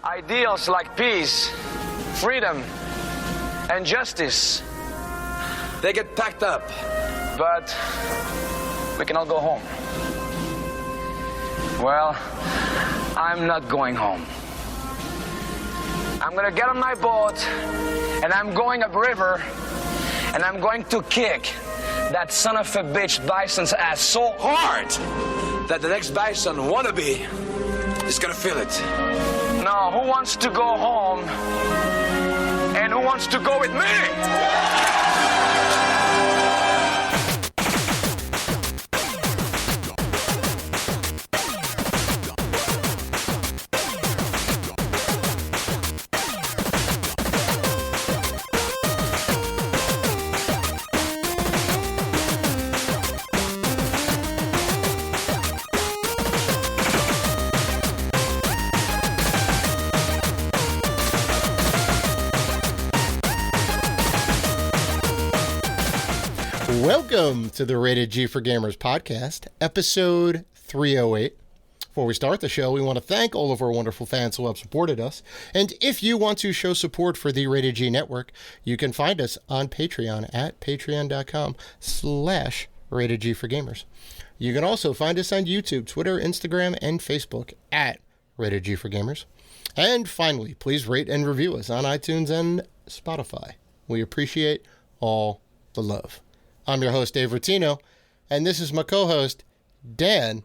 Ideals like peace, freedom, and justice, they get packed up, but we can all go home. Well, I'm not going home. I'm gonna get on my boat, and I'm going upriver, and I'm going to kick that son of a bitch bison's ass so hard that the next bison wannabe is gonna feel it. Now, who wants to go home? And who wants to go with me? Welcome to the Rated G for Gamers podcast, episode 308. Before we start the show, we want to thank all of our wonderful fans who have supported us. And if you want to show support for the Rated G Network, you can find us on Patreon at patreon.com/Rated G for Gamers. You can also find us on YouTube, Twitter, Instagram, and Facebook at Rated G for Gamers. And finally, please rate and review us on iTunes and Spotify. We appreciate all the love. I'm your host, Dave Rutino, and this is my co-host, Dan,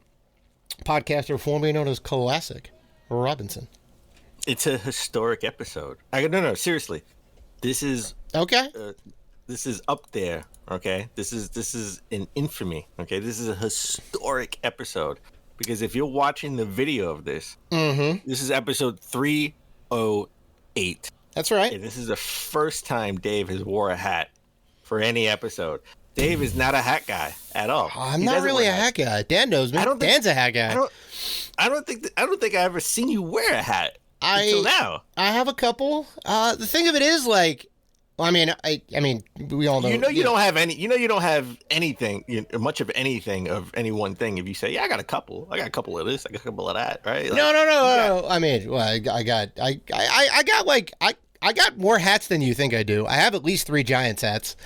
podcaster formerly known as Classic Robinson. It's a historic episode. No, seriously. This is okay. This is up there. Okay, this is an infamy. Okay, this is a historic episode because if you're watching the video of this, this is episode 308. That's right. And this is the first time Dave has wore a hat for any episode. Dave is not a hat guy at all. I'm not really a hat guy. Dan knows me. Dan's a hat guy. I don't think I ever seen you wear a hat until now. I have a couple. The thing of it is, like, I mean, we all know. You don't have any. You don't have anything. Much of anything of any one thing. If you say, "Yeah, I got a couple. I got a couple of this. I got a couple of that." Right? Like, no. I mean, well, I got more hats than you think I do. I have at least 3 Giants hats.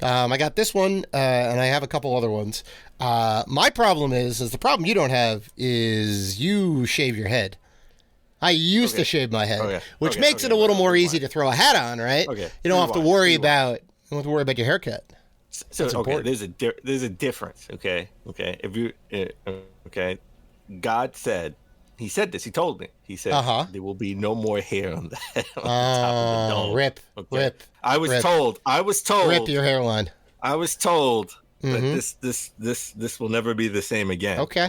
I got this one, and I have a couple other ones. My problem is the problem you don't have is you shave your head. I used to shave my head, which makes it a little more easy to throw a hat on, right? Okay. You don't have to worry about your haircut. So there's a difference. Okay. If you God said. He said this. He told me. He said there will be no more hair on the head, on the top of the dome. Rip. I was told. Rip your hairline. I was told that this will never be the same again. Okay.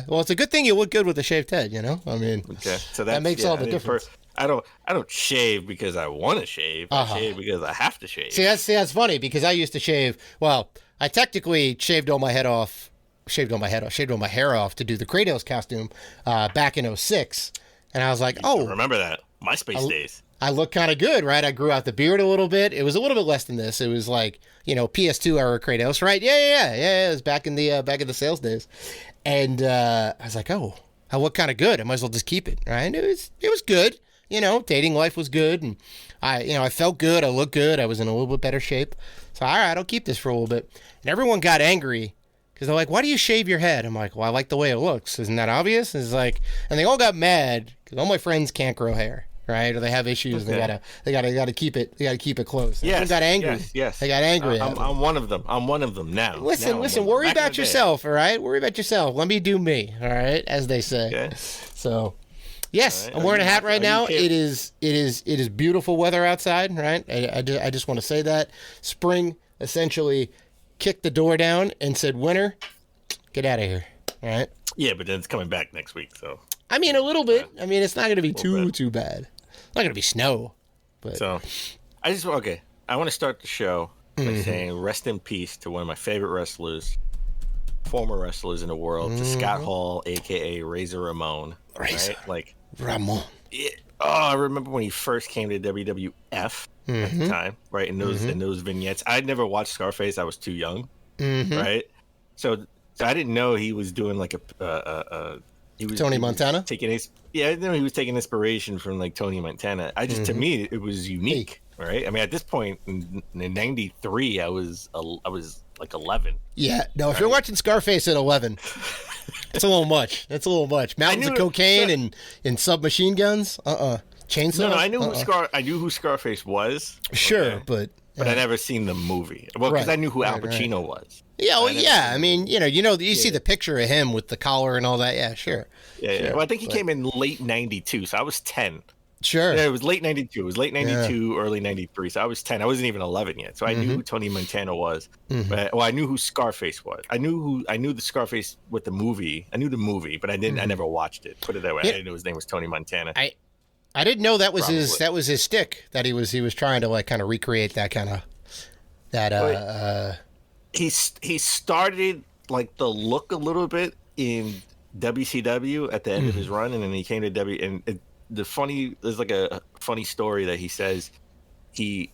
Well, it's a good thing you look good with a shaved head. You know. I mean, so that makes all the difference. I don't shave because I want to shave. I shave because I have to shave. See, that's funny because I used to shave. Well, I technically shaved all my hair off to do the Kratos costume back in 2006. And I was like, I remember that. MySpace days. I look kind of good, right? I grew out the beard a little bit. It was a little bit less than this. It was like, PS2 era Kratos, right? Yeah. It was back in the sales days. And I was like, I look kind of good. I might as well just keep it, right? And it was good. Dating life was good. And I felt good. I looked good. I was in a little bit better shape. So, all right, I'll keep this for a little bit. And everyone got angry. Because they're like, why do you shave your head? I'm like, well, I like the way it looks. Isn't that obvious? It's like, and they all got mad because all my friends can't grow hair, right? Or they have issues. Okay. They gotta keep it. They gotta keep it close. Yes. Got angry. Yes. They got angry. I'm one of them. I'm one of them now. Listen. Worry about yourself. All right. Worry about yourself. Let me do me. All right, as they say. Okay. So, yes, right. I'm wearing a hat right now. It is beautiful weather outside. Right. I just want to say that spring essentially kicked the door down and said, winter, get out of here. All right. Yeah, but then it's coming back next week, so. I mean, a little bit. I mean, it's not going to be too bad. It's not going to be snow. But. So, I want to start the show by saying rest in peace to one of my favorite wrestlers, former wrestlers in the world, to Scott Hall, a.k.a. Razor Ramon. Razor. Right? Like, Ramon. I remember when he first came to WWF. At the time, right? In those vignettes, I'd never watched Scarface. I was too young, right? So I didn't know he was doing like a Tony Montana? I know he was taking inspiration from like Tony Montana. To me, it was unique, right? I mean, at this point in '93, I was like 11. Yeah, no, if you're watching Scarface at 11, it's a little much. That's a little much. Mountains of cocaine and submachine guns. Chainsaw. No, I knew who Scarface was. Sure, but I never seen the movie. Well, because I knew who Al Pacino was. Yeah, well, yeah. I mean, you see the picture of him with the collar and all that. Yeah, sure. Yeah. Sure. Well, I think he came in late '92, so I was 10. Sure. Yeah, it was late '92. It was late '92, early '93. So I was 10. I wasn't even 11 yet. So I knew who Tony Montana was. But, I knew who Scarface was. I knew the Scarface with the movie. I knew the movie, but I never watched it. Put it that way. I didn't know his name was Tony Montana. I didn't know that was his stick, that he was trying to like kind of recreate that kind of He started like the look a little bit in WCW at the end of his run, and then he came to there's like a funny story that he says he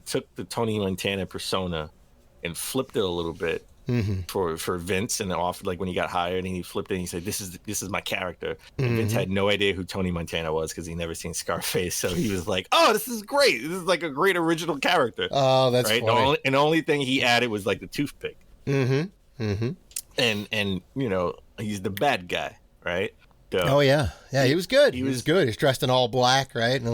took the Tony Montana persona and flipped it a little bit for Vince, and offered, like, when he got hired, and he flipped it and he said, this is my character. And Vince had no idea who Tony Montana was because he never seen Scarface, so he was like, oh, this is great, this is like a great original character. Oh, that's right. Funny. The only thing he added was like the toothpick. And he's the bad guy, right? Oh yeah, he was good. He was good. He's dressed in all black, right? And a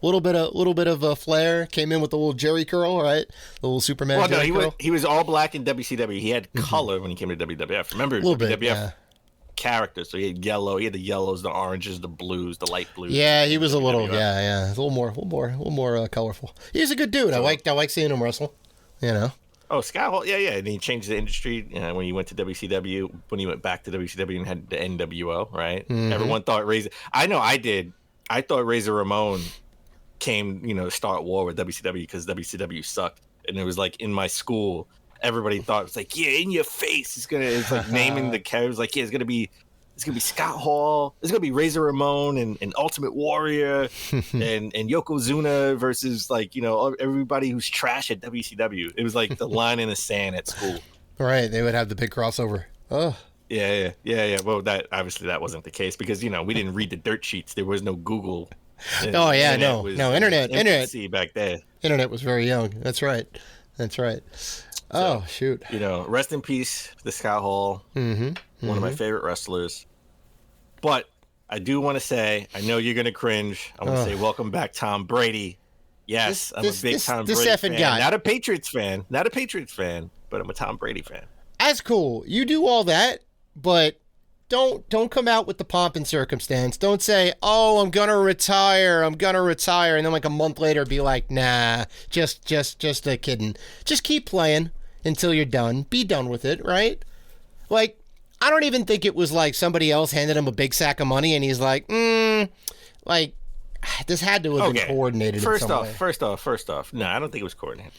little bit of a flair. Came in with a little Jerry curl, right? The little Superman. Well, Jerry curl. He was all black in WCW. He had color when he came to WWF. Remember, WWF characters. So he had yellow. He had the yellows, the oranges, the blues, the light blues. Yeah, he was a little a little more colorful. He's a good dude. I like seeing him wrestle. Oh, Scott Hall, yeah. And he changed the industry when he went to WCW, when he went back to WCW and had the NWO, right? Everyone thought Razor... I know I did. I thought Razor Ramon came, to start war with WCW because WCW sucked. And it was like in my school, everybody thought, it was like, yeah, in your face. It's like naming the characters, like, yeah, it's gonna be Scott Hall. It's gonna be Razor Ramon and Ultimate Warrior and Yokozuna versus, like, everybody who's trash at WCW. It was like the line in the sand at school. Right, they would have the big crossover. Oh. Yeah. Well, that wasn't the case because we didn't read the dirt sheets. There was no Google. Internet. See back then. Internet was very young. That's right. Oh, shoot. Rest in peace, the Scott Hall. One of my favorite wrestlers. But I do want to say, I know you're going to cringe. I want to say, welcome back, Tom Brady. Yes, I'm a big Tom Brady fan. Guy. Not a Patriots fan, but I'm a Tom Brady fan. That's cool. You do all that, but don't come out with the pomp and circumstance. Don't say, oh, I'm going to retire. And then like a month later be like, nah, just a kidding. Just keep playing until you're done. Be done with it, right? Like, I don't even think it was like somebody else handed him a big sack of money and he's like, like, this had to have been coordinated. First off, no, I don't think it was coordinated.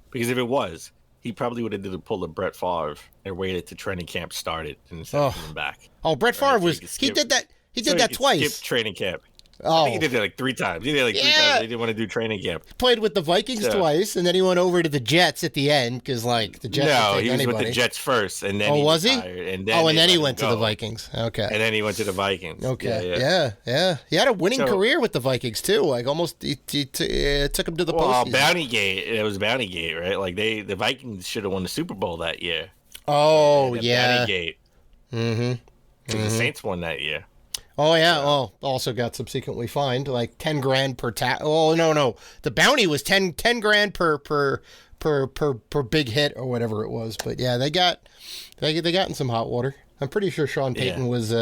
Because if it was, he probably would have pulled a Brett Favre and waited till training camp started and sent him back. Oh, Brett Favre he did that. He did that twice. Skip training camp. Oh. I think he did it like 3 times. He did it like 3 times. He didn't want to do training camp. Played with the Vikings twice, and then he went over to the Jets at the end because, like, the Jets. No, he was with the Jets first, and then was he? And then he went to the Vikings. Okay. And then he went to the Vikings. Okay. Yeah. He had a winning career with the Vikings too. Like almost, he took him to the postseason. Bountygate. It was Bountygate, right? Like the Vikings should have won the Super Bowl that year. Oh yeah. Bountygate. The Saints won that year. Oh yeah. Well, also got subsequently fined like $10,000 per Oh no. The bounty was 10 grand per big hit or whatever it was. But yeah, they got in some hot water. I'm pretty sure Sean Payton was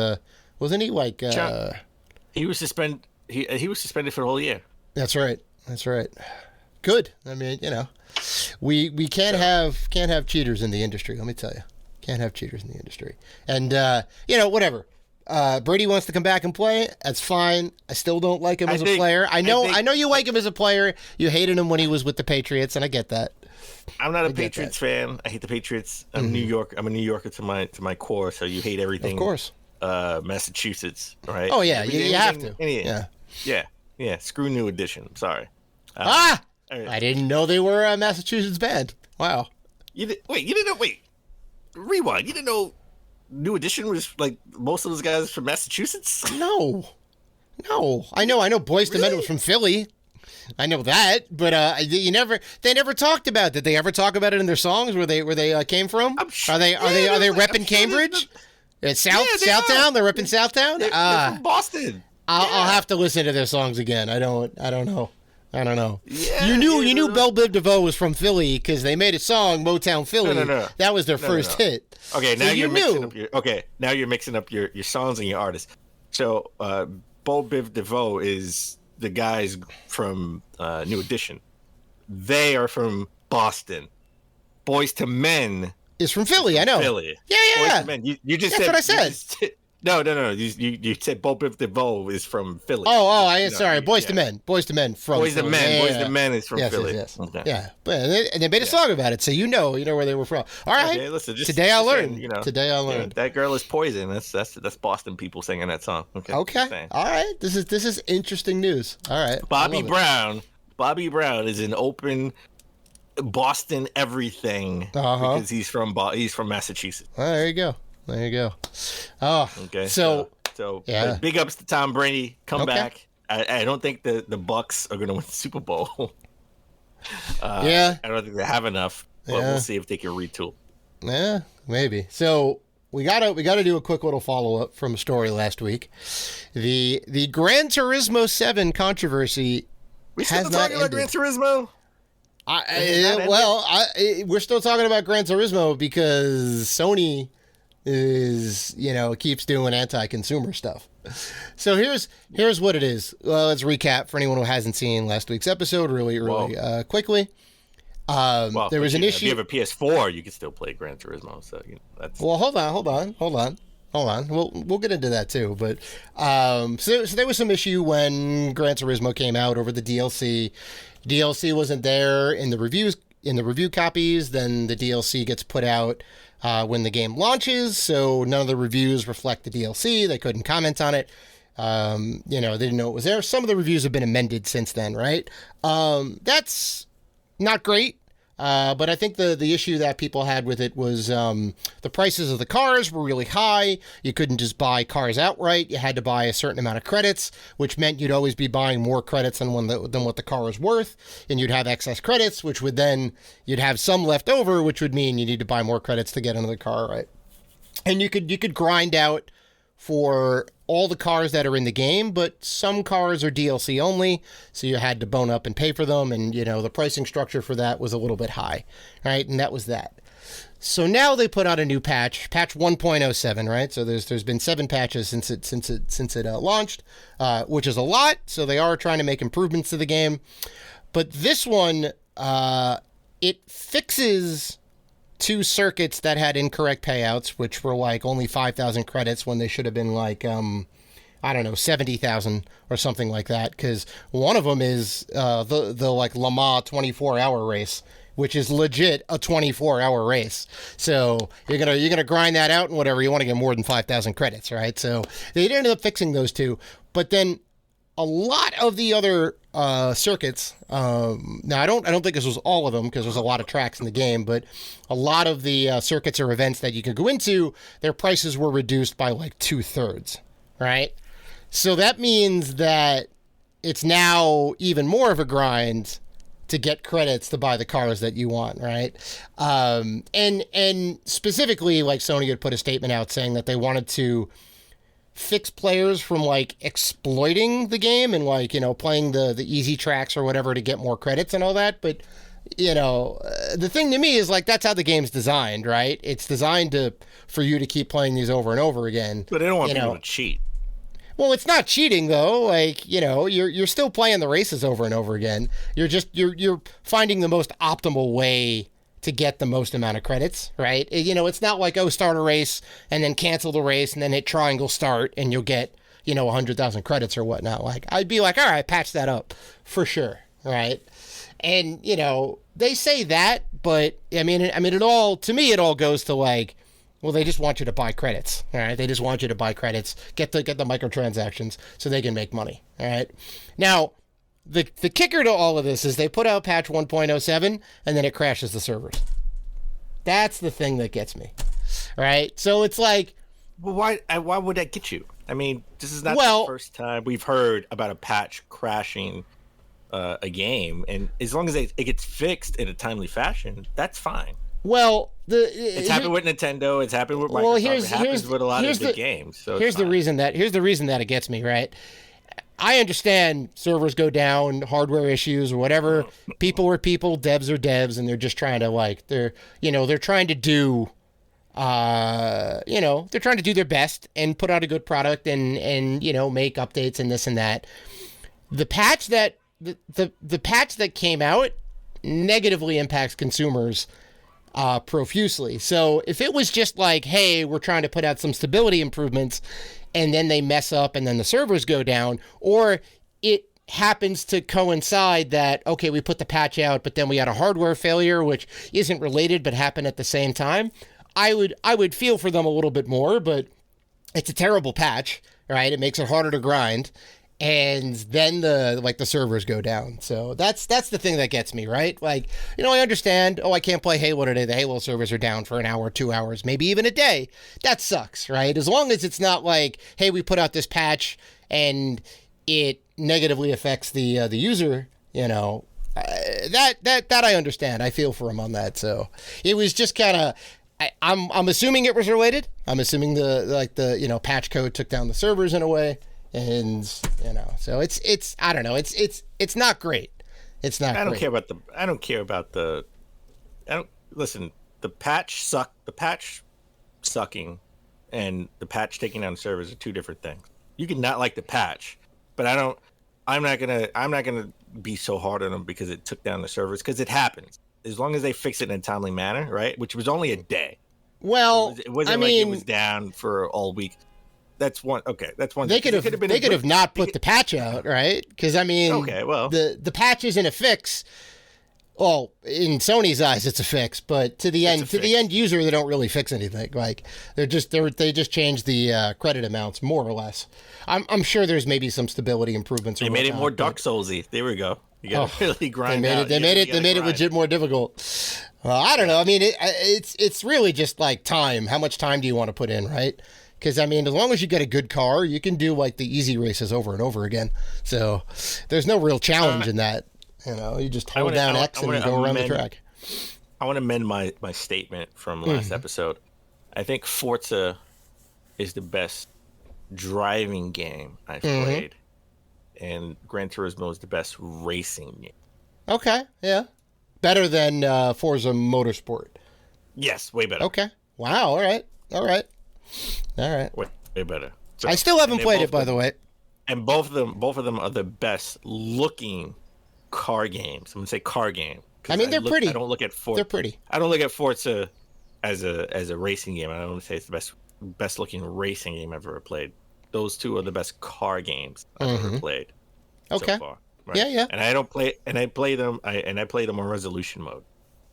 wasn't he like he was suspended. He was suspended for the whole year. That's right. Good. I mean, we can't have cheaters in the industry. Let me tell you, can't have cheaters in the industry. And whatever. Brady wants to come back and play. That's fine. I still don't like him as a player. I know you like him as a player. You hated him when he was with the Patriots, and I get that. I'm not a Patriots fan. I hate the Patriots. I'm New York. I'm a New Yorker to my core. So you hate everything. Of course. Massachusetts, right? Oh yeah, you have to. Yeah. Screw New Edition. I'm sorry. Right. I didn't know they were a Massachusetts band. Wow. You didn't know. Wait. Rewind. You didn't know New Edition was like most of those guys from Massachusetts? No. I know Boyz II Men was from Philly. I know that, but they never talked about it. Did they ever talk about it in their songs where they came from? I'm sure, Are they repping Cambridge? It's Southtown? They're repping Southtown? They're from Boston. I'll have to listen to their songs again. I don't know. Yeah, you knew Belle Biv DeVoe was from Philly because they made a song, Motown Philly. No. That was their first hit. Okay, now So you're mixing up your songs and your artists. So Belle Biv DeVoe is the guys from New Edition. They are from Boston. Boyz II Men is from Philly. I know. Philly. Yeah. Boyz II Men. You just That's said what I said. No. You said Belle Biv DeVoe is from Philly. Sorry. Boyz II Men. Boyz II Men from Boyz II Philly. Men. Yeah, Boyz II Men is from Philly. Yes. Okay. Yeah, and they made a song about it, so you know where they were from. All right. Okay, listen, Today I learned. Today I learned. That girl is poison. That's Boston people singing that song. Okay. All right. This is interesting news. All right. Bobby Brown is an open Boston everything because he's from Massachusetts. Oh, there you go. Oh, okay. So big ups to Tom Brady. Come back. I don't think the Bucks are going to win the Super Bowl. I don't think they have enough, but we'll see if they can retool. Yeah, maybe. So we gotta do a quick little follow up from a story last week. The Gran Turismo 7 controversy. We still talking about Gran Turismo? We're still talking about Gran Turismo because Sony keeps doing anti-consumer stuff. So here's what it is. Well, let's recap for anyone who hasn't seen last week's episode really quickly. There was an issue. If you have a PS4, you can still play Gran Turismo. So that's. Well, hold on. We'll get into that too. But so there was some issue when Gran Turismo came out over the DLC. DLC wasn't there in the review copies. Then the DLC gets put out when the game launches. So none of the reviews reflect the DLC. They couldn't comment on it. They didn't know it was there. Some of the reviews have been amended since then, right? That's not great. But I think the issue that people had with it was the prices of the cars were really high. You couldn't just buy cars outright. You had to buy a certain amount of credits, which meant you'd always be buying more credits than what the car was worth. And you'd have excess credits, which would then you'd have some left over, which would mean you need to buy more credits to get into the car, right? And you could grind out for all the cars that are in the game, but some cars are DLC only, so you had to bone up and pay for them, and the pricing structure for that was a little bit high, right? And that was that. So now they put out a new patch 1.07, right? So there's been 7 patches since it launched, which is a lot. So they are trying to make improvements to the game, but this one it fixes 2 circuits that had incorrect payouts, which were like only 5,000 credits when they should have been like, 70,000 or something like that. Because one of them is the like Le Mans 24-hour race, which is legit a 24-hour race. So you're gonna grind that out and whatever. You want to get more than 5,000 credits, right? So they ended up fixing those 2, but then a lot of the other circuits. Now I don't think this was all of them because there's a lot of tracks in the game, but a lot of the circuits or events that you could go into, their prices were reduced by like 2/3, right? So that means that it's now even more of a grind to get credits to buy the cars that you want, right? And specifically, like Sony had put a statement out saying that they wanted to fix players from like exploiting the game and like playing the easy tracks or whatever to get more credits and all that. But the thing to me is like that's how the game's designed, right? It's designed for you to keep playing these over and over again. But they don't want people to cheat. Well, it's not cheating though. Like you're still playing the races over and over again. You're finding the most optimal way to get the most amount of credits, right? It's not like, start a race and then cancel the race and then hit triangle start and you'll get, 100,000 credits or whatnot. Like, I'd be like, all right, patch that up for sure, right? And, they say that, but I mean, it all goes to like, well, they just want you to buy credits, all right? They just want you to buy credits, get the microtransactions so they can make money, all right? Now, the kicker to all of this is they put out patch 1.07 and then it crashes the servers. That's the thing that gets me, right? So it's like, Well, why would that get you? I mean, this is not Well- the first time we've heard about a patch crashing a game, and as long as it gets fixed in a timely fashion, that's fine. Well, It's happened with Nintendo. It's happened with Microsoft. Well, It happens with a lot of big games. So here's it's fine. here's the reason that it gets me, right. I understand servers go down, hardware issues or whatever. People are people, devs are devs, and they're just trying to they're trying to do they're trying to do their best and put out a good product and make updates and this and that. The patch that the patch that came out negatively impacts consumers profusely. So if it was just like, hey, we're trying to put out some stability improvements, and then they mess up and then the servers go down, or it happens to coincide that, okay, we put the patch out, but then we had a hardware failure, which isn't related but happened at the same time, I would feel for them a little bit more. But it's a terrible patch, right? It makes it harder to grind, and then the servers go down. So that's the thing that gets me, right? Like, I understand, I can't play Halo today. The Halo servers are down for an hour, 2 hours, maybe even a day. That sucks, right? As long as it's not like, hey, we put out this patch and it negatively affects the user, that I understand. I feel for him on that. So it was just kind of, I'm assuming it was related. I'm assuming the patch code took down the servers in a way. And so it's I don't know, it's not great. It's not. I don't care about the. Listen. The patch sucking, and the patch taking down servers are two different things. You can not like the patch, but I'm not gonna be so hard on them because it took down the servers, because it happens. As long as they fix it in a timely manner, right? Which was only a day. Well, it wasn't like it was down for all week. That's one. Okay, that's one. They could have not put the patch out, right? Because okay, well, the patch isn't a fix. Well, in Sony's eyes, it's a fix, but to the end user, they don't really fix anything. Like they just change the credit amounts more or less. I'm sure there's maybe some stability improvements. They made it more Dark Soulsy. There we go. You got to really grind. They made it legit more difficult. Well, I don't know. I mean, it's really just like time. How much time do you want to put in, right? Because, as long as you get a good car, you can do, the easy races over and over again. So there's no real challenge in that. You just hold down X and you go around the track. I want to amend my statement from last episode. I think Forza is the best driving game I've played. And Gran Turismo is the best racing game. Okay, yeah. Better than Forza Motorsport. Yes, way better. Okay. Wow, all right. Way better. So, I still haven't played it, by the way. And both of them are the best looking car games. I'm gonna say car game. They're pretty. I don't look at Forza. They're pretty. I don't look at Forza as a racing game. I don't say it's the best looking racing game I've ever played. Those two are the best car games I've ever played. Okay. So far. Right? Yeah. And I play them on resolution mode,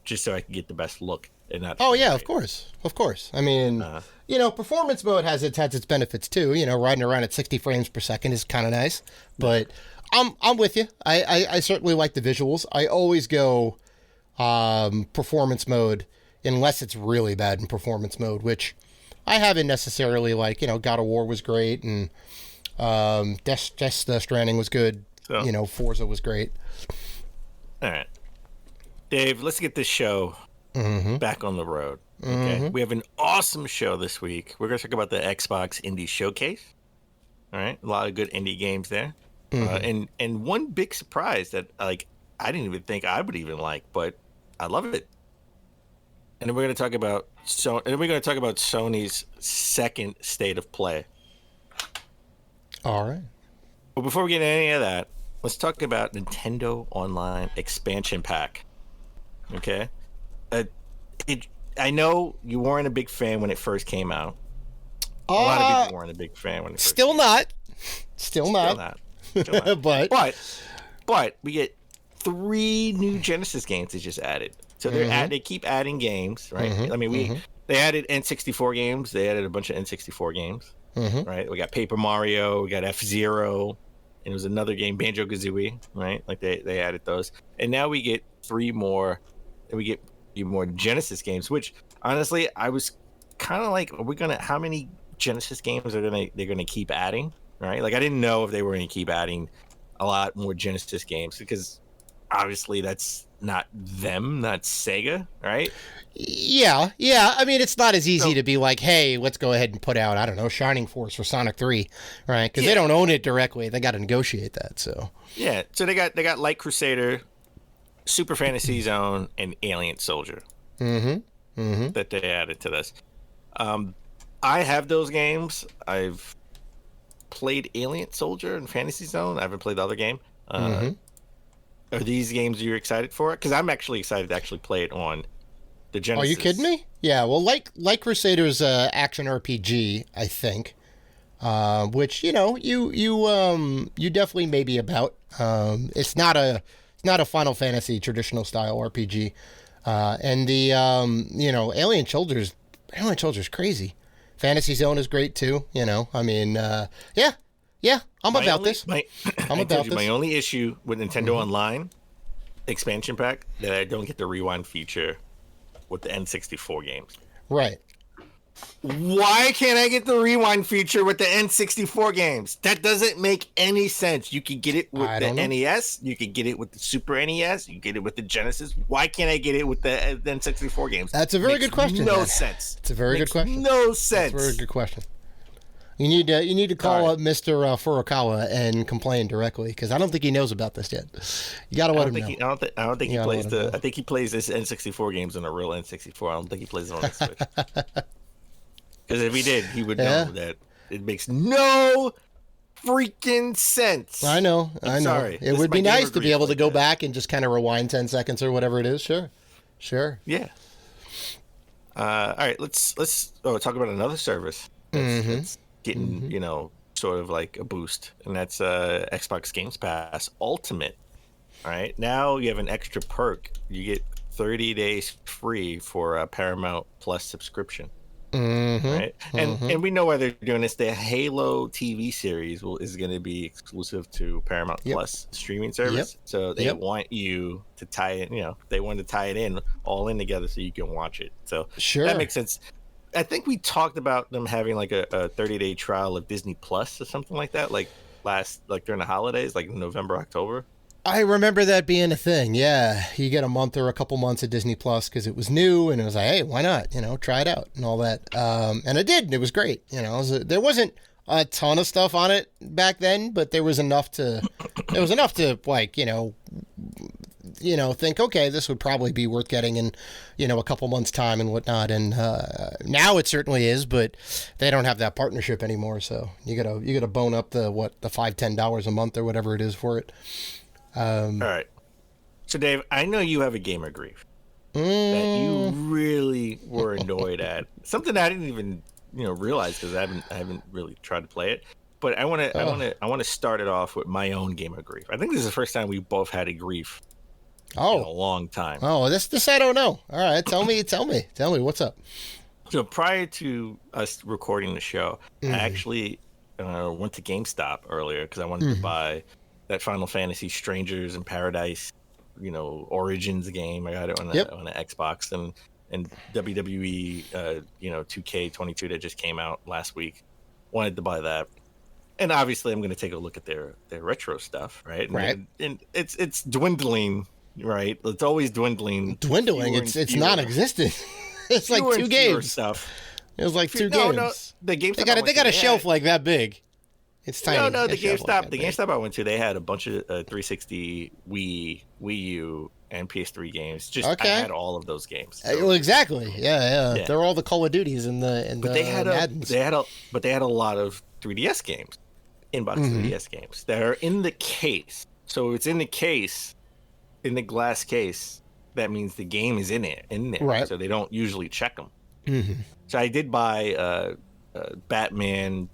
just so I can get the best look. Oh yeah, of course. Performance mode has its benefits too. Riding around at 60 frames per second is kind of nice. But I'm with you. I certainly like the visuals. I always go performance mode unless it's really bad in performance mode, which I haven't necessarily God of War was great, and Death Stranding was good. So, Forza was great. All right, Dave, let's get this show back on the road. Okay, we have an awesome show this week. We're going to talk about the Xbox Indie Showcase. All right, a lot of good indie games there, and one big surprise that I didn't even think I would even like, but I love it. And then we're going to talk about Sony's second state of play. All right. But before we get into any of that, let's talk about Nintendo Online Expansion Pack. Okay. I know you weren't a big fan when it first came out. A lot of people weren't a big fan when it first came out. Still not. But we get 3 new Genesis games they just added. So they keep adding games, right? They added N64 games. They added a bunch of N64 games, right? We got Paper Mario, we got F-Zero, and it was another game, Banjo-Kazooie, right? They added those. And now we get 3 more, and we get more Genesis games, which honestly, I was kind of like, how many Genesis games they're gonna keep adding, right? Like I didn't know if they were gonna keep adding a lot more Genesis games because obviously that's not them, not Sega, right? Yeah. I mean, it's not as easy So- to be like, hey, let's go ahead and put out, I don't know, Shining Force for Sonic 3, right? Because they Yeah. don't own it directly. They got to negotiate that. So Yeah, so they got Light Crusader, Super Fantasy Zone, and Alien Soldier that they added to this. I have those games. I've played Alien Soldier and Fantasy Zone. I haven't played the other game. Are these games you're excited for? Because I'm actually excited to actually play it on the Genesis. Are you kidding me? Yeah, well, like Crusader's action RPG, I think, which you definitely may be about. It's not a Final Fantasy traditional style RPG, and the Alien Soldier's crazy. Fantasy Zone is great too. I mean, yeah, I'm about this. I'm about this. My only issue with Nintendo Online expansion pack that I don't get the rewind feature with the N64 games. Right. Why can't I get the rewind feature with the N64 games? That doesn't make any sense. You could get it with the NES. You could get it with the Super NES. You get it with the Genesis. Why can't I get it with the N64 games? That's a very good question. No sense. It's a very good question. No sense. That's a very good question. You need to call up Mr. Furukawa and complain directly because I don't think he knows about this yet. You got to let him know. I don't think he plays I think he plays this N64 games on a real N64. I don't think he plays it on the Switch. Because if he did, he would know that it makes no freaking sense. I know. Sorry. It would be nice to be able to go back and just kind of rewind 10 seconds or whatever it is. Sure. Yeah. All right. Let's talk about another service that's getting sort of like a boost, and that's Xbox Games Pass Ultimate. All right. Now you have an extra perk. You get 30 days free for a Paramount Plus subscription. Right, and we know why they're doing this. The Halo TV series is going to be exclusive to Paramount Plus streaming service. So they want you to tie it. They want to tie it in all in together so you can watch it. So that makes sense. I think we talked about them having like a 30-day trial of Disney Plus or something like that, like during the holidays, like November, October. I remember that being a thing. Yeah, you get a month or a couple months of Disney Plus because it was new, and it was like, hey, why not? Try it out and all that. And I did. And it was great. There wasn't a ton of stuff on it back then, but there was enough to. There was enough to think, okay, this would probably be worth getting in, a couple months' time and whatnot. And now it certainly is, but they don't have that partnership anymore. So you gotta bone up the $5-10 a month or whatever it is for it. All right. So, Dave, I know you have a gamer grief that you really were annoyed at. Something I didn't even, realize because I haven't really tried to play it. But I want to start it off with my own gamer grief. I think this is the first time we both had a grief in a long time. Oh, this I don't know. All right, tell me what's up. So prior to us recording the show, I actually went to GameStop earlier because I wanted to buy that Final Fantasy Strangers in Paradise, Origins game. I got it on the Xbox and WWE, 2K22 that just came out last week. Wanted to buy that, and obviously I'm going to take a look at their retro stuff, right? And it's dwindling, right? It's always dwindling. It's non-existent. It's like two games. Stuff. It was like two games. No, the GameStop they got a shelf like that big. It's tiny. No, the GameStop I went to, they had a bunch of 360, Wii U, and PS3 games. I had all of those games. So. Well, exactly. Yeah. They're all the Call of Duties and the but they had Maddens. They had a lot of 3DS games, inbox 3DS games that are in the case. So if it's in the case, in the glass case, that means the game is in there. Right. So they don't usually check them. So I did buy Batman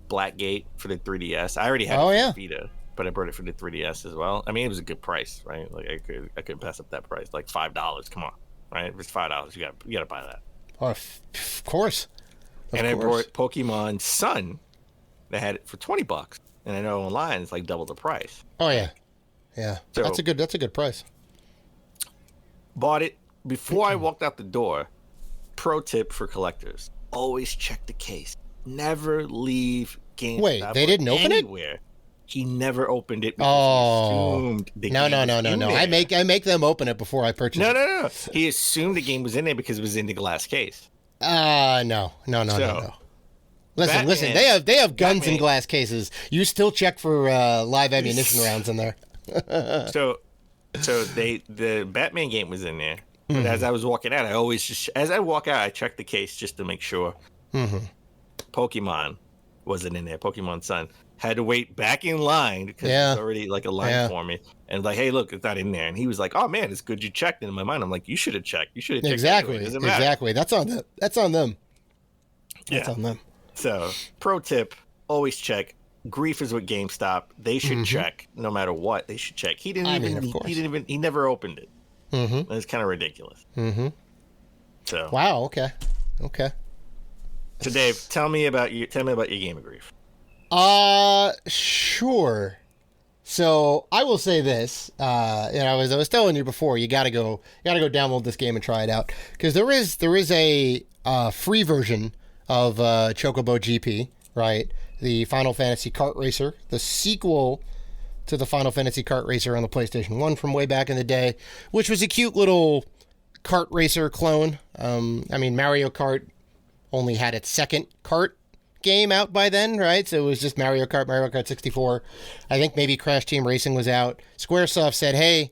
Blackgate for the 3DS. I already had it for the Vita, but I bought it for the 3DS as well. I mean, it was a good price, right? Like I couldn't pass up that price. Like $5. Come on, right? If it's $5, you gotta buy that. Oh, of course. I bought Pokemon Sun. They had it for $20, and I know online it's like double the price. Oh yeah. So, that's a good price. Bought it before I walked out the door. Pro tip for collectors: always check the case. never leave GameStop. Wait, they didn't open it? Anywhere. He never opened it because he assumed the game was in No. there. I make them open it before I purchase it. No. He assumed the game was in there because it was in the glass case. No. Listen. Batman- They have guns Batman- in glass cases. You still check for live ammunition rounds in there. So the Batman game was in there. But as I was walking out, as I walk out, I check the case just to make sure. Pokemon wasn't in there. Pokemon Sun had to wait back in line because there's already like a line for me, and like, hey, look, it's not in there. And he was like, oh man, it's good you checked. And in my mind, I'm like, you should have checked. You should have checked. Exactly. Anyway. It doesn't matter. Exactly. That's on them. That's on them. That's on them. So, pro tip: always check. Grief is with GameStop. They should check no matter what. They should check. He never opened it. It's kind of ridiculous. So wow. Okay. So Dave, tell me about your game of grief. Sure. So I will say this. As I was telling you before, you gotta go download this game and try it out because there is a free version of Chocobo GP, right? The Final Fantasy Kart Racer, the sequel to the Final Fantasy Kart Racer on the PlayStation 1 from way back in the day, which was a cute little kart racer clone. Mario Kart only had its second kart game out by then, right? So it was just Mario Kart 64. I think maybe Crash Team Racing was out. Squaresoft said, hey,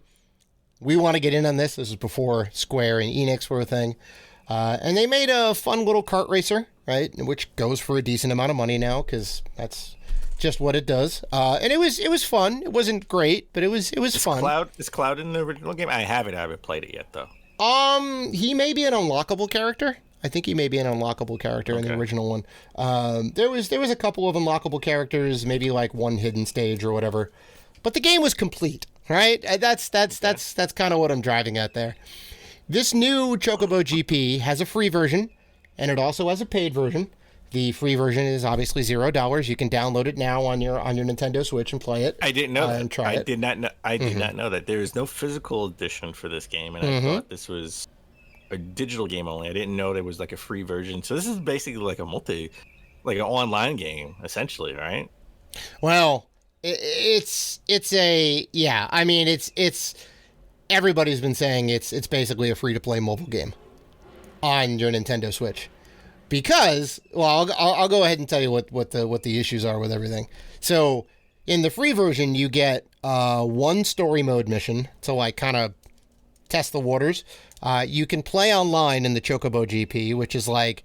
we want to get in on this. This was before Square and Enix were a thing. And they made a fun little kart racer, right? Which goes for a decent amount of money now because that's just what it does. And it was fun. It wasn't great, but it was fun. Is Cloud in the original game? I haven't played it yet though. He may be an unlockable character. I think he may be an unlockable character in the original one. There was a couple of unlockable characters, maybe like one hidden stage or whatever. But the game was complete, right? That's kind of what I'm driving at there. This new Chocobo GP has a free version, and it also has a paid version. The free version is obviously $0. You can download it now on your Nintendo Switch and play it. I didn't know that. And try it. I did not know that there is no physical edition for this game, and I thought this was a digital game only. I didn't know there was like a free version. So this is basically like an online game, essentially, right? Well, it's everybody's been saying it's basically a free to play mobile game on your Nintendo Switch. Because, well, I'll go ahead and tell you what the issues are with everything. So, in the free version, you get one story mode mission to like kind of test the waters. You can play online in the Chocobo GP, which is like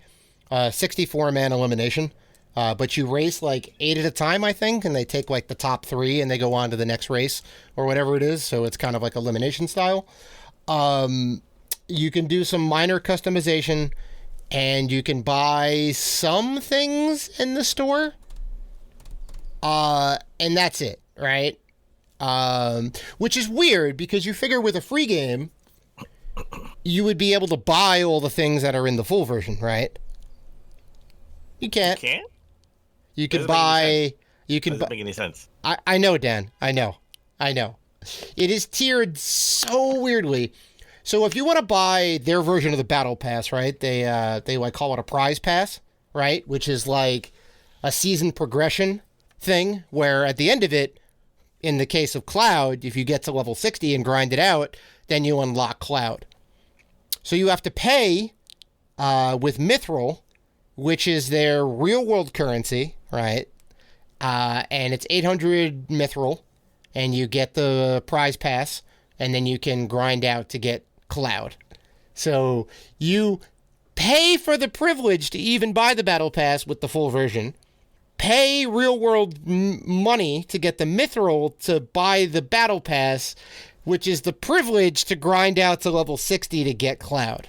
a 64-man elimination. But you race like 8 at a time, I think, and they take like the top 3 and they go on to the next race or whatever it is. So it's kind of like elimination style. You can do some minor customization. And you can buy some things in the store. And that's it, right? Which is weird because you figure with a free game, you would be able to buy all the things that are in the full version, right? You can't. You can't? You can buy... Doesn't make any sense. I know, Dan. I know. It is tiered so weirdly. So if you want to buy their version of the battle pass, right? They like call it a prize pass, right? Which is like a season progression thing where at the end of it, in the case of Cloud, if you get to level 60 and grind it out, then you unlock Cloud. So you have to pay with Mithril, which is their real world currency, right? And it's 800 Mithril, and you get the prize pass, and then you can grind out to get Cloud. So you pay for the privilege to even buy the battle pass with the full version, pay real world money to get the mithril to buy the battle pass, which is the privilege to grind out to level 60 to get Cloud.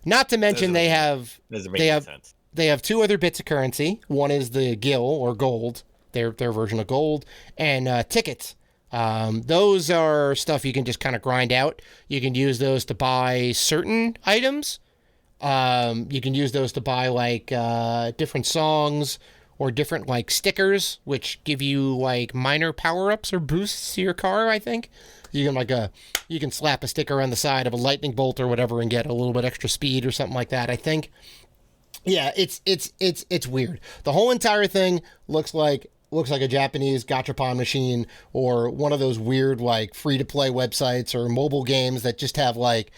Not to mention they have 2 other bits of currency. One is the gil or gold, their version of gold, and tickets. Those are stuff you can just kind of grind out. You can use those to buy certain items. You can use those to buy like different songs or different like stickers, which give you like minor power-ups or boosts to your car, I think. You can slap a sticker on the side of a lightning bolt or whatever and get a little bit extra speed or something like that, I think. Yeah, it's weird. The whole entire thing looks like a Japanese gachapon machine or one of those weird like free to play websites or mobile games that just have like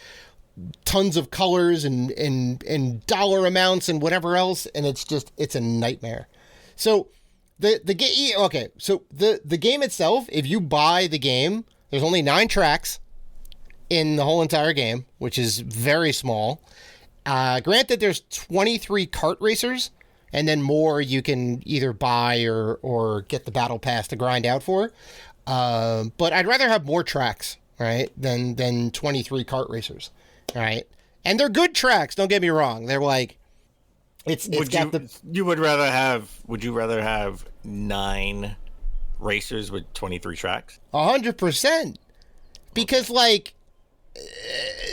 tons of colors and dollar amounts and whatever else, and it's a nightmare. So the game, okay, so the game itself, if you buy the game, there's only 9 tracks in the whole entire game, which is very small. Granted, there's 23 kart racers, and then more you can either buy or get the battle pass to grind out for. But I'd rather have more tracks, right, than 23 kart racers, right? And they're good tracks. Don't get me wrong. They're like, would you rather have 9 racers with 23 tracks? 100%, because like.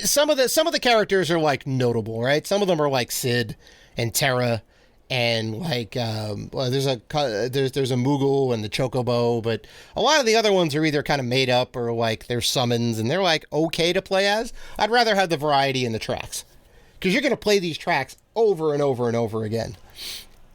Some of the characters are like notable, right? Some of them are like Sid and Terra, and like there's a Moogle and the Chocobo, but a lot of the other ones are either kind of made up or like they're summons and they're like okay to play as. I'd rather have the variety in the tracks because you're gonna play these tracks over and over and over again.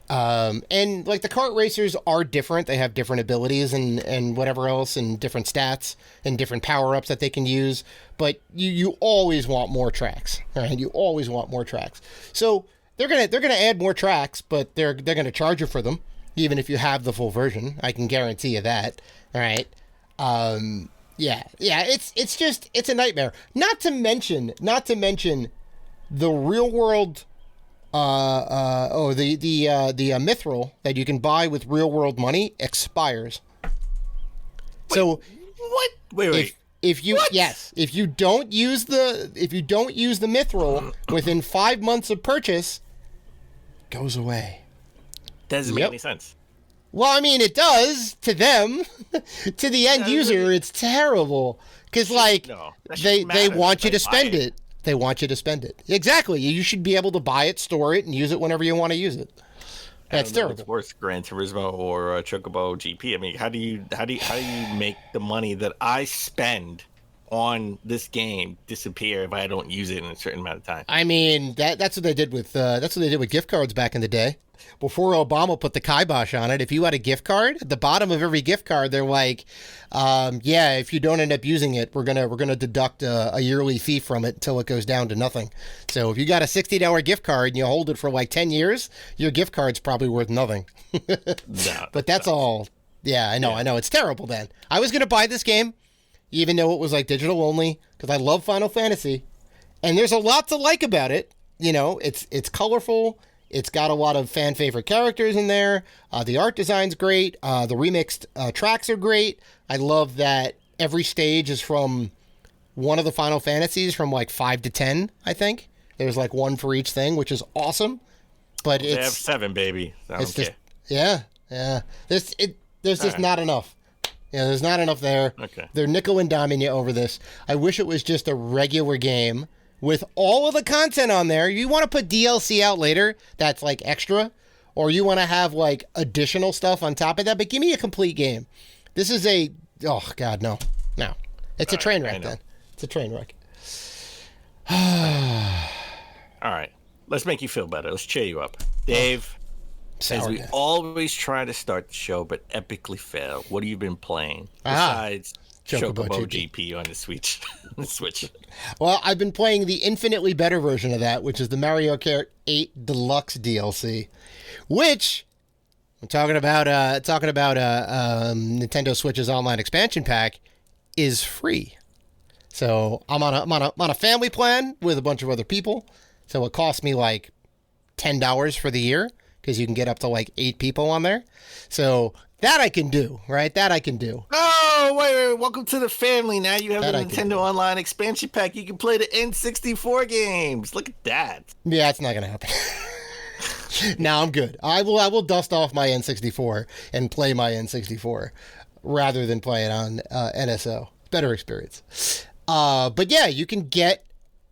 And like the kart racers are different. They have different abilities and whatever else and different stats and different power-ups that they can use. But you always want more tracks, right? You always want more tracks. So they're gonna add more tracks, but they're gonna charge you for them, even if you have the full version. I can guarantee you that. All right. Yeah. It's a nightmare. Not to mention the real world. The mithril that you can buy with real world money expires. So what? Wait. If you don't use the mithril within 5 months of purchase, it goes away. Doesn't make any sense. Well, I mean, it does to them. To the end user, it's terrible because like they want you to spend it. They want you to spend it. Exactly. You should be able to buy it, store it, and use it whenever you want to use it. That's terrible. It's worse, Gran Turismo or Chocobo GP. I mean, how do you make the money that I spend on this game disappear if I don't use it in a certain amount of time? I mean, that's what they did with gift cards back in the day. Before Obama put the kibosh on it, if you had a gift card, at the bottom of every gift card, they're like, if you don't end up using it, we're gonna deduct a yearly fee from it until it goes down to nothing. So if you got a $60 gift card and you hold it for like 10 years, your gift card's probably worth nothing. But that's all. Yeah, I know. It's terrible, then. I was gonna buy this game, even though it was like digital only, because I love Final Fantasy, and there's a lot to like about it. You know, it's colorful. It's got a lot of fan favorite characters in there. The art design's great. The remixed tracks are great. I love that every stage is from one of the Final Fantasies from like 5 to 10, I think. There's like one for each thing, which is awesome. But they have 7, baby. Yeah. There's just not enough. Yeah, there's not enough there. Okay. They're nickel and diming you over this. I wish it was just a regular game with all of the content on there. You want to put DLC out later that's like extra, or you want to have like additional stuff on top of that, but give me a complete game. This is no. It's a train wreck then. It's a train wreck. All right. Let's make you feel better. Let's cheer you up. Dave, as we always try to start the show but epically fail, what have you been playing besides Chocobo GP on the Switch? Well, I've been playing the infinitely better version of that, which is the Mario Kart 8 Deluxe DLC, which I'm talking about Nintendo Switch's online expansion pack is free. So I'm on a family plan with a bunch of other people. So it costs me like $10 for the year because you can get up to like 8 people on there. So that I can do, right? That I can do. Oh, wait. Welcome to the family. Now you have the Nintendo Online expansion pack. You can play the N64 games. Look at that. Yeah, it's not going to happen. No, I'm good. I will dust off my N64 and play my N64 rather than play it on NSO. Better experience. But yeah, you can get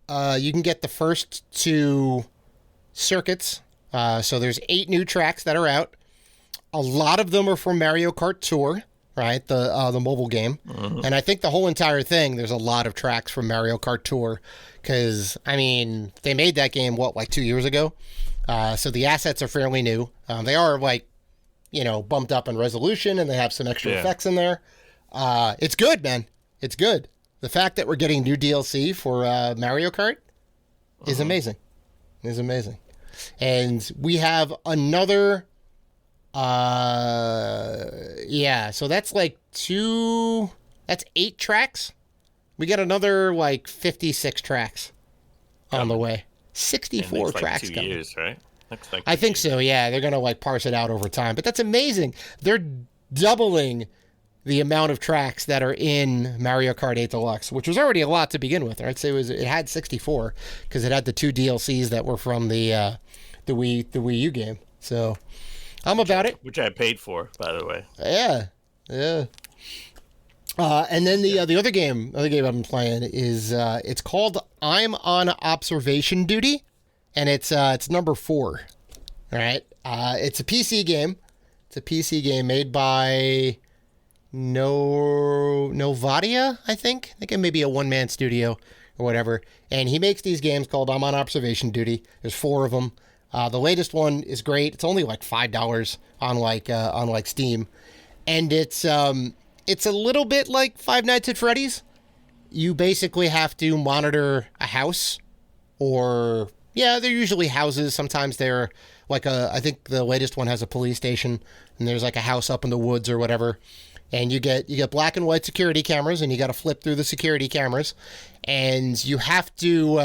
the first 2 circuits. So there's 8 new tracks that are out. A lot of them are from Mario Kart Tour, right? The mobile game. Mm-hmm. And I think the whole entire thing, there's a lot of tracks from Mario Kart Tour because, I mean, they made that game, like 2 years ago? So the assets are fairly new. They are like, bumped up in resolution, and they have some extra effects in there. It's good, man. It's good. The fact that we're getting new DLC for Mario Kart is amazing. Is amazing. And we have another. So that's like that's 8 tracks. We got another like 56 tracks on the way. 64 tracks like 2 coming. years, right? I think so, yeah. They're going to like parse it out over time. But that's amazing. They're doubling the amount of tracks that are in Mario Kart 8 Deluxe, which was already a lot to begin with. I'd say it had 64 because it had the 2 DLCs that were from the Wii U game. So I'm about it. Which I paid for, by the way. Yeah. And then the other game I've been playing is it's called I'm on Observation Duty, and it's number 4. All right. It's a PC game. It's a PC game made by Novadia, I think. I think it may be a one-man studio or whatever. And he makes these games called I'm on Observation Duty. There's 4 of them. The latest one is great. It's only like $5 on like Steam, and it's a little bit like Five Nights at Freddy's. You basically have to monitor a house, or they're usually houses. Sometimes they're like I think the latest one has a police station, and there's like a house up in the woods or whatever. And you get black and white security cameras, and you got to flip through the security cameras, and you have to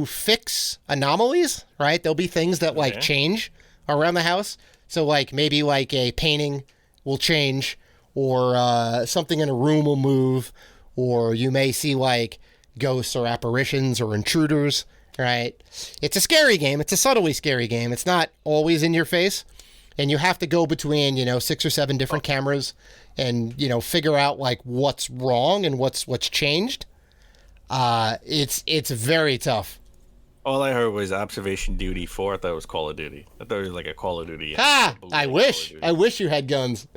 fix anomalies, right? There'll be things that like change around the house. So like maybe like a painting will change, or something in a room will move, or you may see like ghosts or apparitions or intruders, right? It's a scary game. It's a subtly scary game. It's not always in your face. And you have to go between, 6 or 7 different cameras and, figure out like what's wrong and what's changed. It's very tough. All I heard was Observation Duty 4. I thought it was Call of Duty. I thought it was like a Call of Duty. I wish you had guns.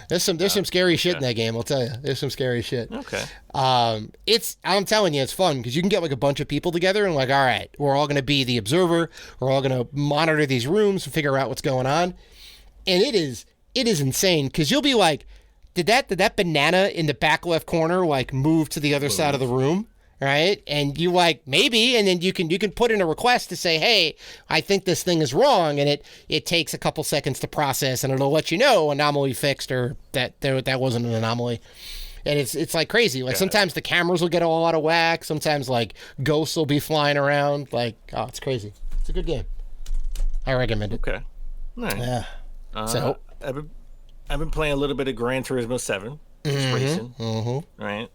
There's some scary shit in that game, I'll tell you. There's some scary shit. Okay. I'm telling you, it's fun because you can get like a bunch of people together and like, all right, we're all going to be the observer. We're all going to monitor these rooms and figure out what's going on. And it is insane because you'll be like, did that banana in the back left corner like move to the other side of the room? Right? And you like, maybe, and then you can put in a request to say, hey, I think this thing is wrong, and it takes a couple seconds to process, and it'll let you know anomaly fixed, or that wasn't an anomaly. And it's like crazy. Like sometimes the cameras will get all out of whack, sometimes like ghosts will be flying around. Like, oh, it's crazy. It's a good game. I recommend it. Okay. Nice. Yeah. So I've been playing a little bit of Gran Turismo 7. Just racing. Mm-hmm. Right?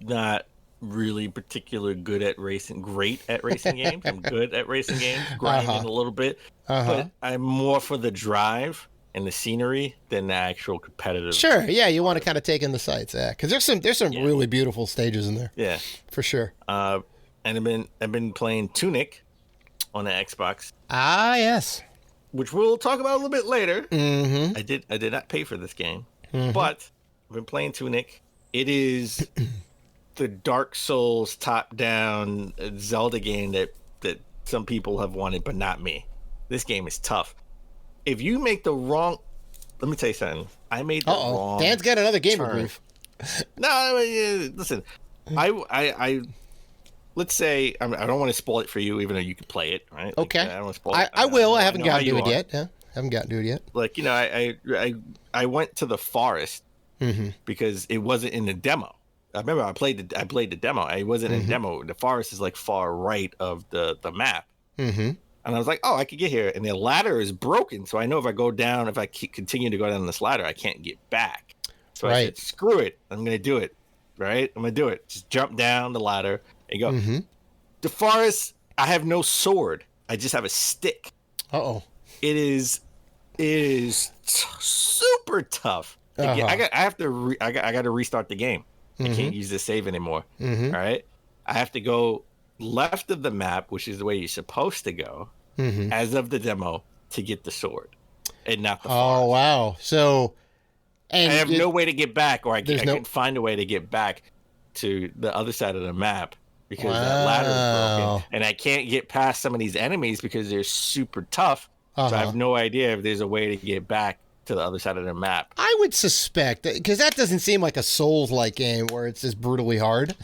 Not really great at racing games. I'm good at racing games, grinding a little bit, but I'm more for the drive and the scenery than the actual competitive. Sure, yeah, you want to kind of take in the sights, because there's some really beautiful stages in there. Yeah, for sure. And I've been playing Tunic on the Xbox. Ah, yes, which we'll talk about a little bit later. Mm-hmm. I did not pay for this game, but I've been playing Tunic. It is the Dark Souls top-down Zelda game that some people have wanted, but not me. This game is tough. If you make the wrong... Let me tell you something. I made the wrong... Dan's got another game of grief. No, listen. I let's say... I don't want to spoil it for you, even though you can play it, right? Okay. I don't want to spoil it. I will. I haven't gotten to it yet. Yeah, I haven't gotten to it yet. Like, I went to the forest because it wasn't in the demo. I remember I played the demo. I wasn't in demo. The forest is like far right of the map. And I was like, oh, I could get here. And the ladder is broken. So I know if I go down, if I continue to go down this ladder, I can't get back. So I said, screw it. I'm going to do it. Right? I'm going to do it. Just jump down the ladder and go. The forest, I have no sword. I just have a stick. Uh-oh. It is super tough. I got to restart the game. I can't use this save anymore. All right. I have to go left of the map, which is the way you're supposed to go, as of the demo, to get the sword, and not the forest. Oh, wow. So, and I have no way to get back, or I can find a way to get back to the other side of the map because that ladder is Wow. broken, and I can't get past some of these enemies because they're super tough. So I have no idea if there's a way to get back to the other side of the map. I would suspect, because that doesn't seem like a Souls-like game where it's just brutally hard.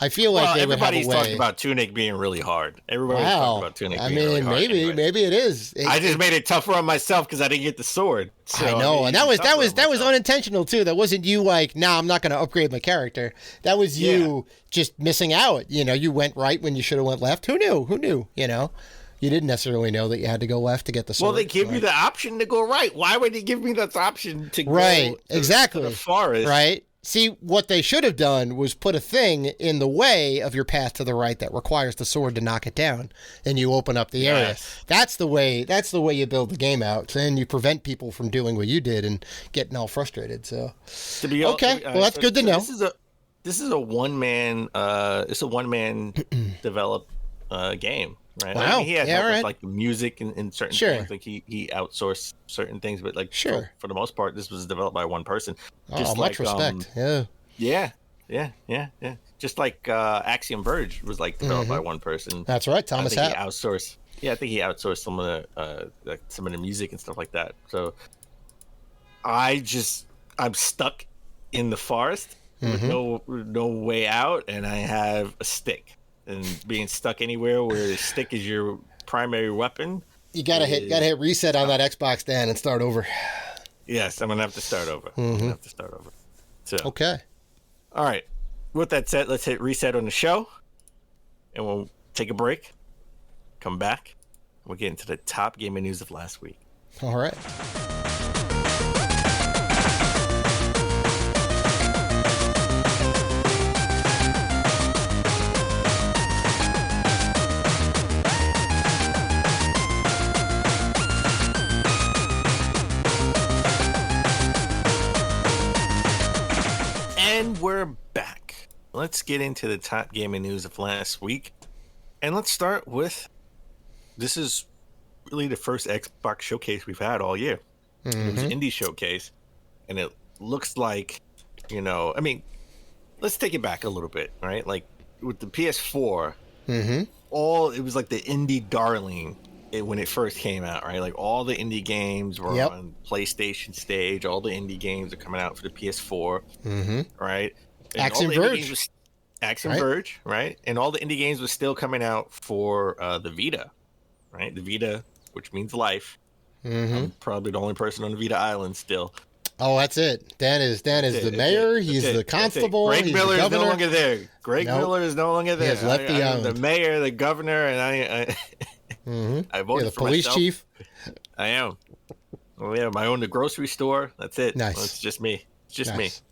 I feel like they would have a everybody's way. talking about Tunic being really hard. Everybody's talking about Tunic being really hard. Maybe it is. I just made it tougher on myself because I didn't get the sword. So I know, and that was unintentional too. That wasn't you like, nah, I'm not going to upgrade my character. That was you just missing out. You know, you went right when you should have went left. Who knew? You know, you didn't necessarily know that you had to go left to get the sword. Well, they give you the option to go right. Why would they give me that option to go exactly to the forest? Right. See, what they should have done was put a thing in the way of your path to the right that requires the sword to knock it down, and you open up the area. Yes. That's the way you build the game out, and you prevent people from doing what you did and getting all frustrated. So, okay, well, that's good to know. This is a one man developed game. Right. Wow. I mean, he has help right. with, like music and certain things. Like he outsourced certain things, but like for the most part, this was developed by one person. Just much respect. Yeah. Just like Axiom Verge was like developed by one person. That's right, Thomas Happ. He outsourced. Yeah, I think he outsourced some of the music and stuff like that. So I'm stuck in the forest with no way out, and I have a stick. And being stuck anywhere where the stick is your primary weapon, you gotta hit reset on that Xbox stand and start over. Yes, I'm gonna have to start over. So okay, all right. With that said, let's hit reset on the show, and we'll take a break. Come back. We'll get into the top gaming news of last week. All right. And we're back. Let's get into the top gaming news of last week. And let's start with, this is really the first Xbox showcase we've had all year. It was an indie showcase. And it looks like, I mean, let's take it back a little bit, right? Like with the PS4, it was like the indie darling when it first came out, right? Like all the indie games were on PlayStation stage. All the indie games are coming out for the PS4, right? Axiom Verge. Verge, right? And all the indie games were still coming out for the Vita, right? The Vita, which means life. I'm probably the only person on the Vita island still. Oh, that's it. Dan is the mayor. He's the constable. Greg he's Miller the is no longer there. Miller is no longer there. He has left the island. I'm the mayor, the governor, and I voted the for police myself. chief. I am. Well, yeah, I own the grocery store. That's it. Nice. Well, it's just me. It's just Nice.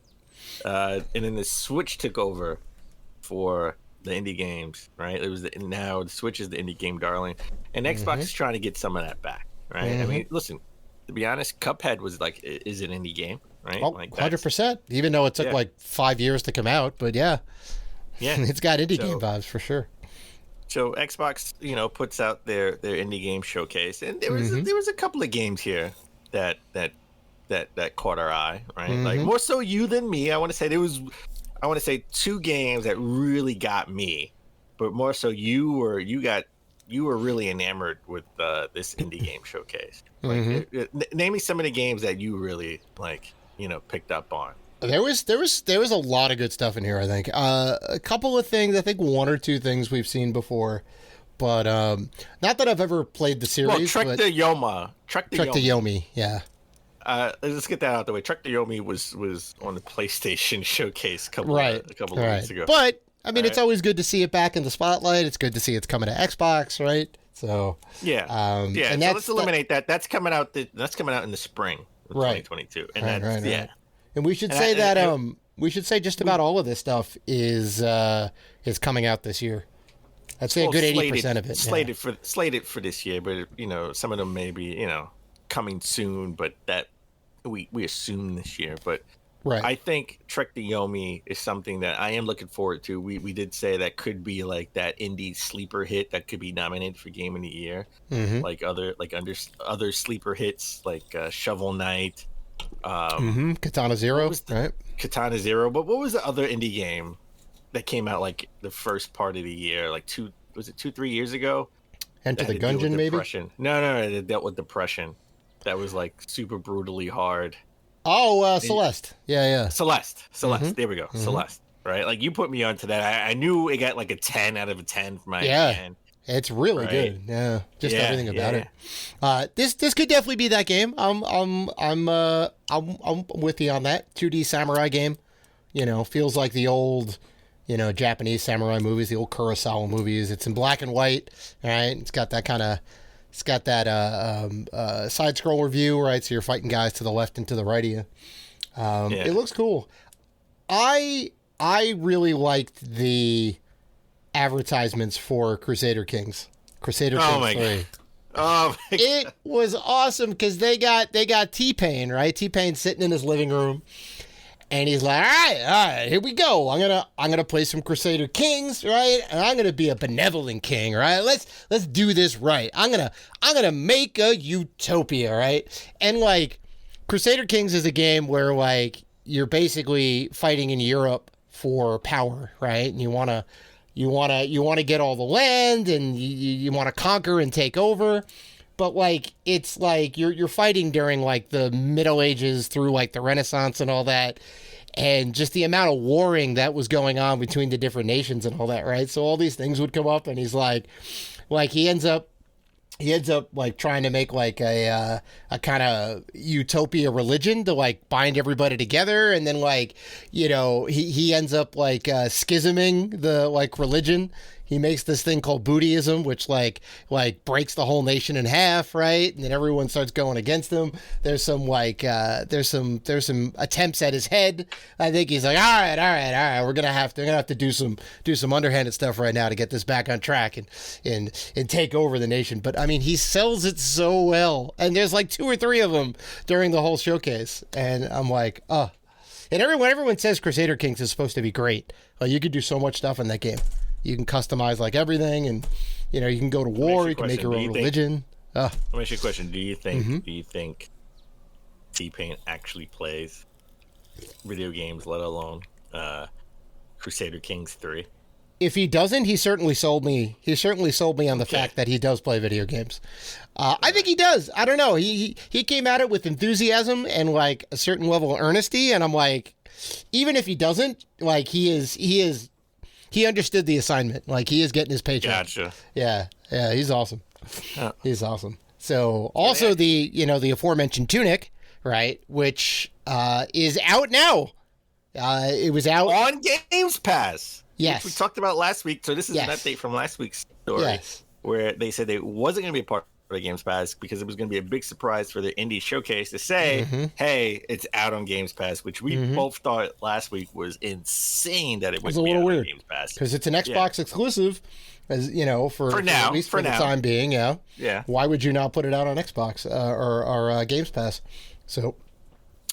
me. And then the Switch took over for the indie games, right? Now the Switch is the indie game darling, and Xbox is trying to get some of that back, right? I mean, listen, to be honest, Cuphead was is an indie game, right? Oh, like 100%. Even though it took like 5 years to come out, but yeah, it's got indie game vibes for sure. So Xbox, puts out their indie game showcase, and there was a couple of games here that caught our eye, right? Like more so you than me. I want to say two games that really got me, but more so you were really enamored with this indie game showcase. Like, name me some of the games that you really picked up on. There was a lot of good stuff in here, I think. A couple of things, I think one or two things we've seen before, but not that I've ever played the series. Well, Trek the Yomi, yeah. Let's get that out the way. Trek the Yomi was on the PlayStation showcase a couple of weeks ago. But I mean, it's always good to see it back in the spotlight. It's good to see it's coming to Xbox, right? So and so let's eliminate that. That's coming out. That's coming out in the spring of 2022, and right. And we should say that we should say just about all of this stuff is coming out this year. I'd say a good 80% of it. Slated for this year, but some of them may be coming soon, but that we assume this year. But I think Trek the Yomi is something that I am looking forward to. We did say that could be like that indie sleeper hit that could be nominated for Game of the Year, like other sleeper hits like Shovel Knight. Katana Zero, right? Katana Zero, but what was the other indie game that came out like the first part of the year, like 2-3 years ago? Enter the That had to deal with Gungeon, maybe? depression. No, it dealt with depression. That was like super brutally hard. Oh, Celeste. Yeah. Celeste. There we go. Mm-hmm. Celeste. Right? Like you put me onto that. I knew it got like a 10 out of a 10 for my end. It's really Right. good. Yeah, just everything about yeah. it. This could definitely be that game. I'm with you on that 2D samurai game. You know, feels like the old, Japanese samurai movies, the old Kurosawa movies. It's in black and white, right? It's got that side scroller view, right? So you're fighting guys to the left and to the right of you. It looks cool. I really liked the advertisements for Crusader Kings 3. God. Oh my God. It was awesome because they got T-Pain, right? T-Pain sitting in his living room, and he's like, all right, here we go. I'm gonna play some Crusader Kings, right? And I'm gonna be a benevolent king, right? Let's do this right. I'm gonna make a utopia, right? And like Crusader Kings is a game where like you're basically fighting in Europe for power, right? And you wanna get all the land, and you want to conquer and take over, but like it's like you're fighting during like the Middle Ages through like the Renaissance and all that, and just the amount of warring that was going on between the different nations and all that, right? So all these things would come up, and he's like he ends up like trying to make like a kind of utopia religion to like bind everybody together, and then like he ends up like schisming the like religion. He makes this thing called Buddhism, which like breaks the whole nation in half, right? And then everyone starts going against him. There's some there's some attempts at his head. I think he's like, all right, we're gonna have to do some underhanded stuff right now to get this back on track and take over the nation. But I mean, he sells it so well, and there's like 2 or 3 of them during the whole showcase, and I'm like, oh. And everyone says Crusader Kings is supposed to be great. Like, you could do so much stuff in that game. You can customize like everything, and you can go to war. You can make your own religion. Let me ask you a question. Do you think T-Pain actually plays video games, let alone Crusader Kings 3? If he doesn't, he certainly sold me. He certainly sold me on the fact that he does play video games. I think he does. I don't know. He came at it with enthusiasm and like a certain level of earnesty, and I'm like, even if he doesn't, like he understood the assignment. Like, he is getting his paycheck. Gotcha. Yeah, he's awesome. He's awesome. So also the aforementioned Tunic, right, which is out now. It was out on Games Pass. Yes. Which we talked about last week. So this is an update from last week's story where they said it wasn't going to be a part of the Games Pass because it was going to be a big surprise for the indie showcase to say, hey, it's out on Games Pass, which we both thought last week was insane that it was a little weird Games Pass. Because it's an Xbox exclusive, as for now, at least for the time being. Yeah. Why would you not put it out on Xbox or Games Pass? So.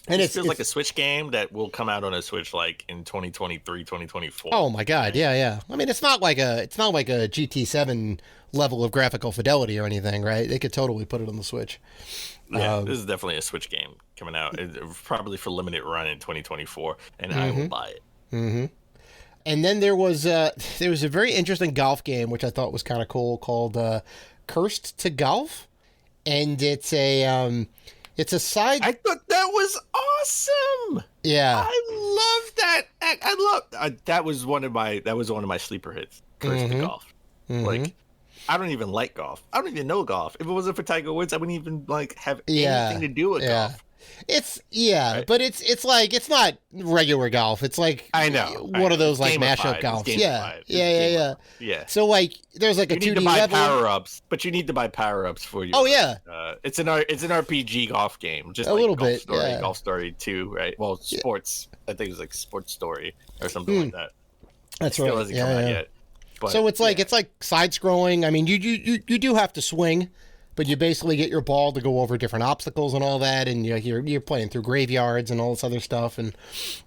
And it feels like a Switch game that will come out on a Switch like in 2023, 2024. Oh my God, yeah. I mean, it's not like a GT7 level of graphical fidelity or anything, right? They could totally put it on the Switch. Yeah, this is definitely a Switch game coming out, probably for limited run in 2024, and I will buy it. Mm-hmm. And then there was a very interesting golf game which I thought was kind of cool called Cursed to Golf, and it's a side. I thought that was awesome. Yeah, I love that. That was one of my sleeper hits. Cursed to Golf. Like, I don't even like golf. I don't even know golf. If it wasn't for Tiger Woods, I wouldn't even like have anything to do with golf. It's right? But it's like it's not regular golf. It's like one of those like mashup golfs. Yeah. So like there's like a 2D level. You need to buy power-ups, but you need to buy power-ups for you. Oh yeah. It's an RPG golf game, just a like little Golf bit. Story, Golf Story 2, right? Well, sports. I think it was like Sports Story or something like that. That's it right. Still hasn't come out yet. But, so it's like side scrolling. I mean, you do have to swing, but you basically get your ball to go over different obstacles and all that, and you're playing through graveyards and all this other stuff, and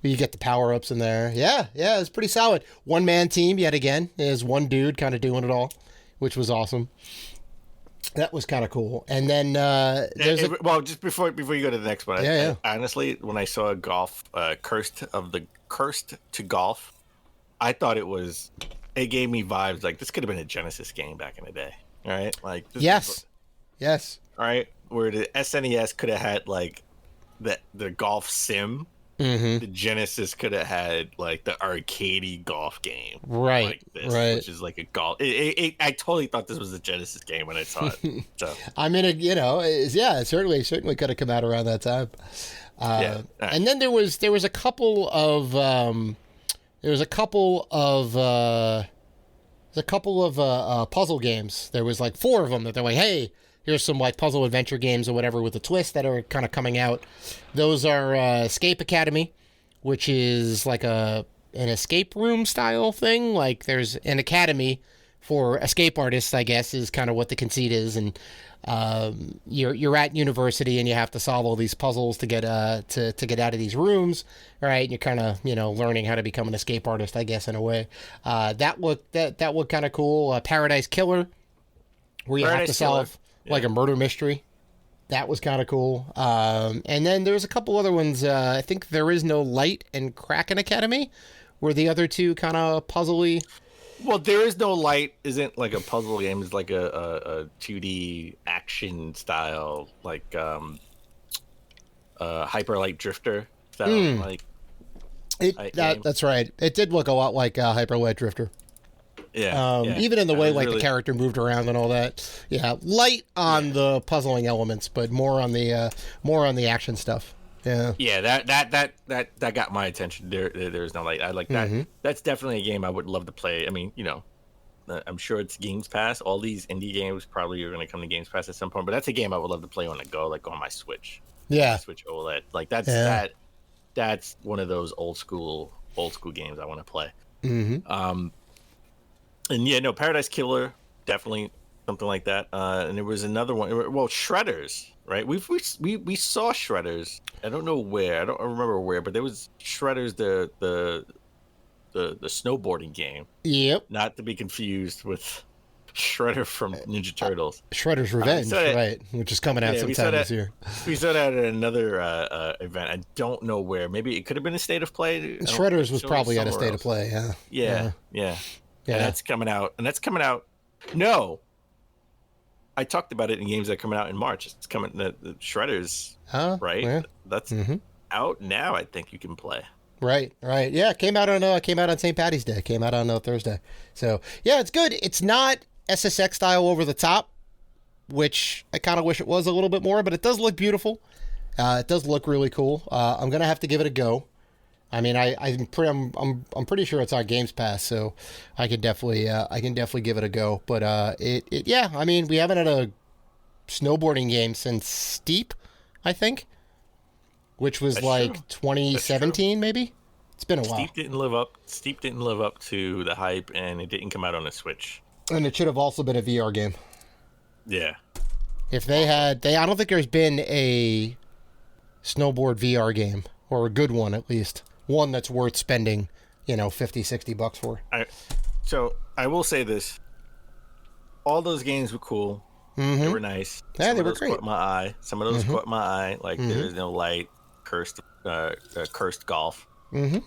you get the power ups in there. Yeah, it's pretty solid. 1-man team yet again. There's one dude kind of doing it all, which was awesome. That was kind of cool. And then just before you go to the next one, I honestly, when I saw Cursed to Golf, I thought it gave me vibes like this could have been a Genesis game back in the day. All right, like yes. All right, where the SNES could have had like the golf sim. Mm-hmm. The Genesis could have had like the arcadey golf game, Right, like this, right. which is like a golf. I totally thought this was a Genesis game when I saw it. So I mean, it certainly could have come out around that time. Right. And then there was a couple of puzzle games. There was like 4 of them that they're like, hey, here's some like puzzle adventure games or whatever with a twist that are kind of coming out. Those are Escape Academy, which is like an escape room style thing. Like there's an academy for escape artists, I guess, is kind of what the conceit is. And you're at university and you have to solve all these puzzles to get to get out of these rooms, right? And you're kind of learning how to become an escape artist, I guess, in a way. That looked kind of cool. Paradise Killer, where you have to solve like a murder mystery. That was kind of cool. And then there's a couple other ones. I think There Is No Light and Kraken Academy were the other 2 kind of puzzly. Well, There Is No Light isn't like a puzzle game. It's like a 2D action style, like Hyper Light Drifter style. Like that's right. It did look a lot like Hyper Light Drifter. Yeah, even in the way like really... the character moved around and all that. Yeah, light on the puzzling elements, but more on the action stuff. Yeah, that got my attention. There's No Light. I like that. Mm-hmm. That's definitely a game I would love to play. I mean, I'm sure it's Games Pass. All these indie games probably are going to come to Games Pass at some point. But that's a game I would love to play on the go, like on my Switch. Yeah, my Switch OLED. Like that's one of those old school games I want to play. Mm-hmm. And Paradise Killer, definitely something like that. And there was another one. Well, Shredders, right? We saw Shredders. I don't know where. I don't remember where, but there was Shredders, the snowboarding game. Yep. Not to be confused with Shredder from Ninja Turtles. Shredder's Revenge, right? Which is coming out sometime this year. We saw that at another event. I don't know where. Maybe it could have been a State of Play. Shredders was probably at a State of Play. Yeah. And that's coming out. No, I talked about it in games that are coming out in March. It's coming. The Shredders, right? Yeah. That's out now. I think you can play. Right. Yeah, it came out on St. Patty's Day. Came out on Thursday. So yeah, it's good. It's not SSX style over the top, which I kind of wish it was a little bit more, but it does look beautiful. It does look really cool. I'm gonna have to give it a go. I mean, I'm pretty sure it's on Games Pass, so I can definitely give it a go. But I mean, we haven't had a snowboarding game since Steep, I think, which was like true. 2017, maybe. It's been a while. Steep didn't live up to the hype, and it didn't come out on the Switch. And it should have also been a VR game. Yeah. If they had, I don't think there's been a snowboard VR game, or a good one at least. One that's worth spending, $50-$60 for. So I will say this: all those games were cool. Mm-hmm. They were nice. Yeah, they were great. Caught my eye. Some of those caught my eye. Like There Is No Light, Cursed Golf. Mm-hmm.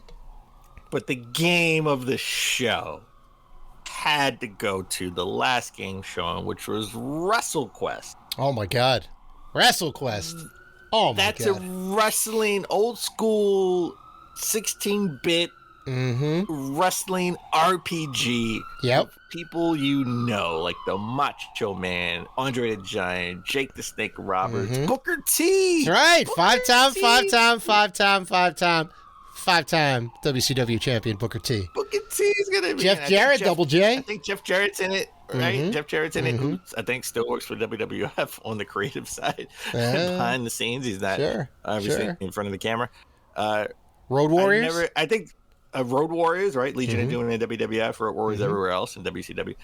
But the game of the show had to go to the last game shown, which was Wrestle Quest. Oh my God, Wrestle Quest! Oh my God, that's a wrestling, old school. 16-bit wrestling RPG. Yep. People like the Macho Man, Andre the Giant, Jake the Snake Roberts, Booker T. Right. Five-time WCW champion Booker T. Booker T is going to be Jeff Jarrett, Double J. I think Jeff Jarrett's in it, right? Jeff Jarrett's in it, who I think still works for WWF on the creative side. Behind the scenes, he's not obviously in front of the camera. Road Warriors? I think Road Warriors, right? Legion of Doom in WWF, Road Warriors everywhere else in WCW.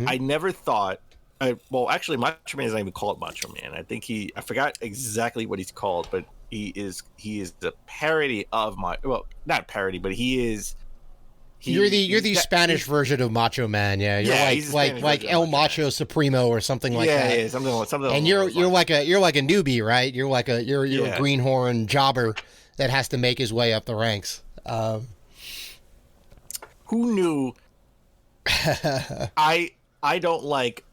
I never thought, actually, Macho Man is not even called Macho Man. I think I forgot exactly what he's called, but he is the parody of not parody, but he is. You're the Spanish version of Macho Man, yeah. You're like El Macho Supremo or something like that. Yeah, something. And you're like a newbie, right? You're a greenhorn jobber that has to make his way up the ranks. who knew? I don't like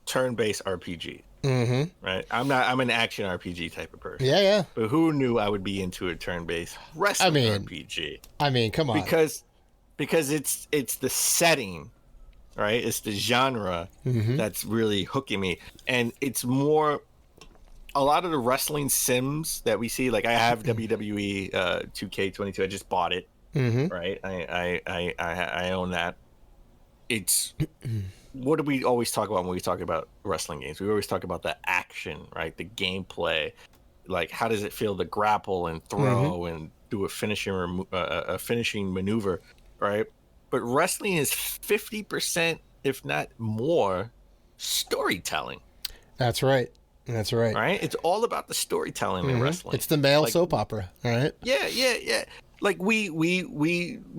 turn-based RPG. Right? I'm an action RPG type of person. Yeah. But who knew I would be into a turn-based wrestling RPG? I mean, come on. Because it's the setting, right? It's the genre that's really hooking me, and it's more. A lot of the wrestling sims that we see, like I have WWE 2K22. I just bought it. Right? I own that. It's what do we always talk about when we talk about wrestling games? We always talk about the action, right? The gameplay, like how does it feel to grapple and throw and do a finishing maneuver, right? But wrestling is 50%, if not more, storytelling. That's right. Right? It's all about the storytelling in wrestling. It's the male soap opera, right? Yeah. Like we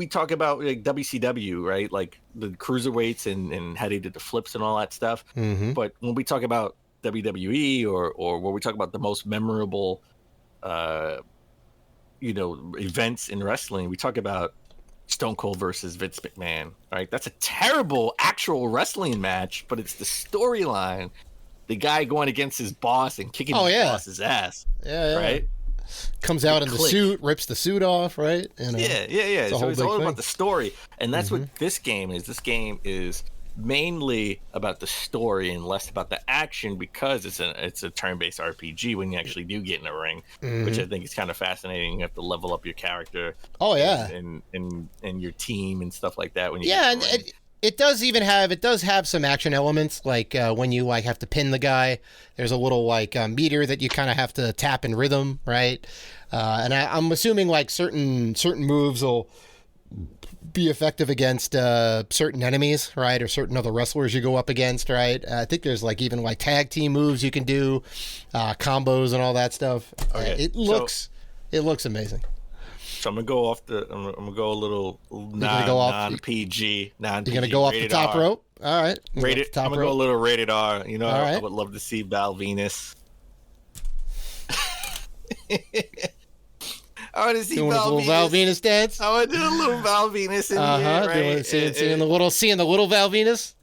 talk about like WCW, right? Like the cruiserweights and how they did the flips and all that stuff. But when we talk about WWE or when we talk about the most memorable, events in wrestling, we talk about Stone Cold versus Vince McMahon, right? That's a terrible actual wrestling match, but it's the storyline. The guy going against his boss and kicking his boss's ass. Yeah. Right? Comes out in the suit, rips the suit off, right? Yeah. So it's all about the story. And that's what this game is. This game is mainly about the story and less about the action because it's a turn-based RPG when you actually do get in a ring, which I think is kind of fascinating. You have to level up your character. Oh, yeah. And your team and stuff like that when you get in the ring. It does have some action elements, like when you like have to pin the guy. There's a little like meter that you kind of have to tap in rhythm, right? And I'm assuming like certain moves will be effective against certain enemies, right, or certain other wrestlers you go up against, right? I think there's like even like tag team moves you can do, combos and all that stuff. Okay. It looks amazing. So I'm gonna go off I'm gonna go a little non-PG. You're gonna go off the top rope. All right. I'm gonna go a little rated R. You know, right. I would love to see Val Venus. I want to see Val Venus dance. I want to do a little Val Venus in here, right? Seeing the little Val Venus.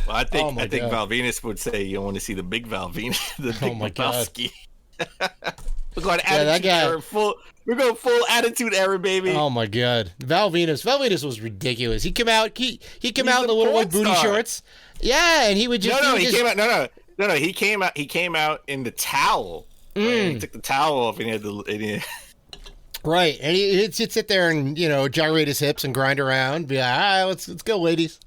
Well, I think Val Venus would say you don't want to see the big Val Venus, the big Lebowski. We're going attitude era, we're going full attitude era, baby. Oh my God, Val Venus was ridiculous. He came out in the little like booty shorts. Yeah, and he would just he came out in the towel. Right? He took the towel off and he had the. Right, and he'd sit there and gyrate his hips and grind around. Be like, all right, let's go, ladies.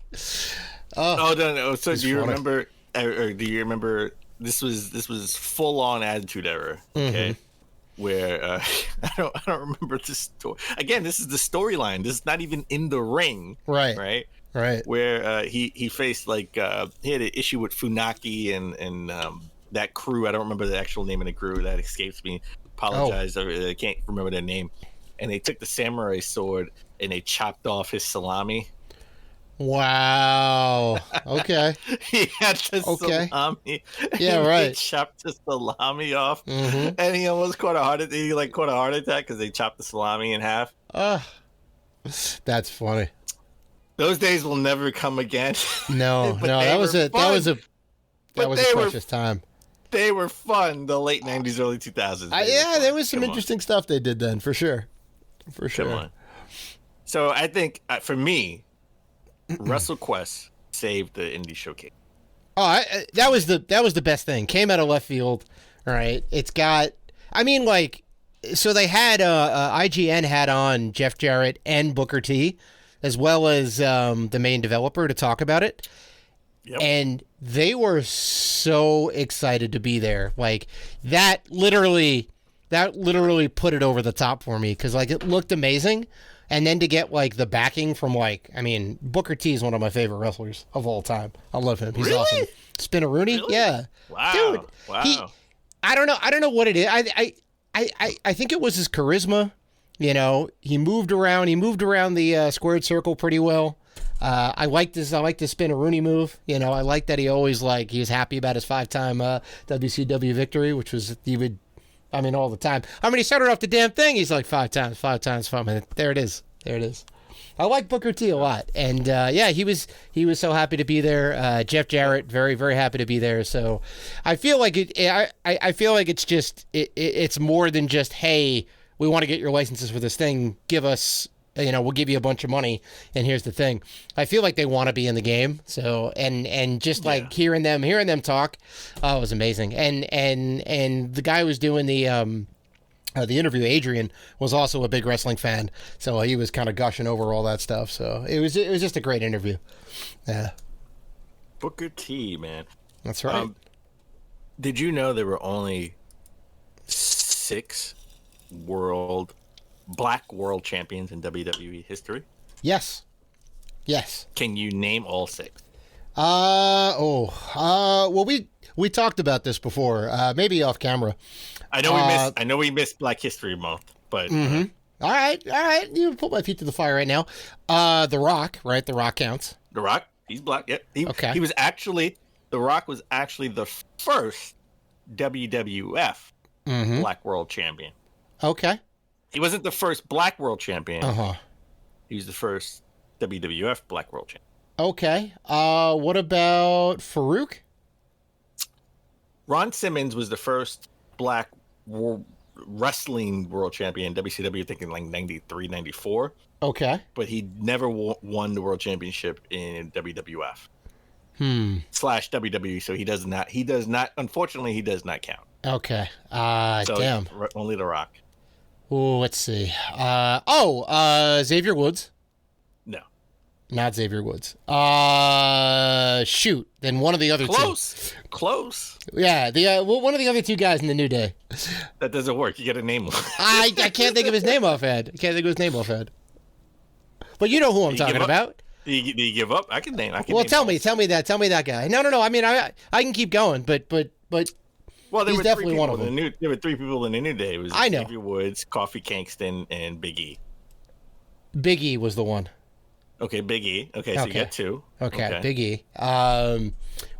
No. So do you remember? Or do you remember? This was full on attitude era. Okay. Where I don't remember this story. Again, this is the storyline. This is not even in the ring. Right. Where he faced like he had an issue with Funaki and that crew. I don't remember the actual name of the crew. That escapes me. Apologize. I can't remember their name. And they took the samurai sword and they chopped off his salami. Wow. Okay. He had the salami. Yeah, right. He chopped the salami off, and he almost caught a heart attack. He caught a heart attack because they chopped the salami in half. That's funny. Those days will never come again. No, that was a precious time. They were fun. The late '90s, early 2000s. There was some interesting stuff they did then, for sure. Come on. So I think for me, Wrestle Quest saved the indie showcase. Oh, that was the best thing. Came out of left field, right? It's got, so they had IGN had on Jeff Jarrett and Booker T, as well as the main developer to talk about it. Yep. And they were so excited to be there. Like that literally put it over the top for me because it looked amazing. And then to get the backing from Booker T is one of my favorite wrestlers of all time. I love him. He's awesome. Spinaroonie, really? Yeah. Wow. Dude, wow. I don't know what it is. I think it was his charisma. He moved around the squared circle pretty well. I like this Spinaroonie move. I like that he always he was happy about his 5-time WCW victory, which was all the time. He started off the damn thing. He's like 5 times. There it is. I like Booker T a lot, and yeah, he was so happy to be there. Jeff Jarrett, very very happy to be there. So I feel like I feel like it's just it's more than just, hey, we want to get your licenses for this thing. Give us, we'll give you a bunch of money, and here's the thing. I feel like they want to be in the game. So and just like hearing them talk, it was amazing. And the guy who was doing the interview, Adrian, was also a big wrestling fan, so he was kind of gushing over all that stuff. So it was just a great interview. Yeah. Booker T, man. That's right. Did you know there were only 6 black world champions in WWE history? Yes. Can you name all 6? Well, we talked about this before, maybe off camera. I know we missed Black History Month, but All right. You put my feet to the fire right now. The Rock, right? The Rock counts. The Rock, he's black. Yep. Okay. The Rock was actually the first WWF Black World Champion. Okay. He wasn't the first Black World Champion. He was the first WWF Black World Champion. Okay. What about Farouk? Ron Simmons was the first Black Wrestling World Champion in WCW, I think in like 93, 94. Okay. But he never won the World Championship in WWF. Slash WWE, so he does not, unfortunately, he does not count. Okay. So Damn. Only The Rock. Oh, let's see. Xavier Woods. No. Not Xavier Woods. Shoot. Then one of the other two. Close. Yeah, one of the other 2 guys in the New Day. That doesn't work. You got to name him. I can't think of his name offhand. But you know who I'm talking about. Do you give up? I can name. Well, tell me that guy. No. I mean, I can keep going, but well, there he's were definitely 3 one people of them. there were 3 people in the New Day. It was I know. Xavier Woods, Kofi Kingston, and Big E. Big E was the one. Okay, Big E. Okay, so you got 2. Okay, Big E.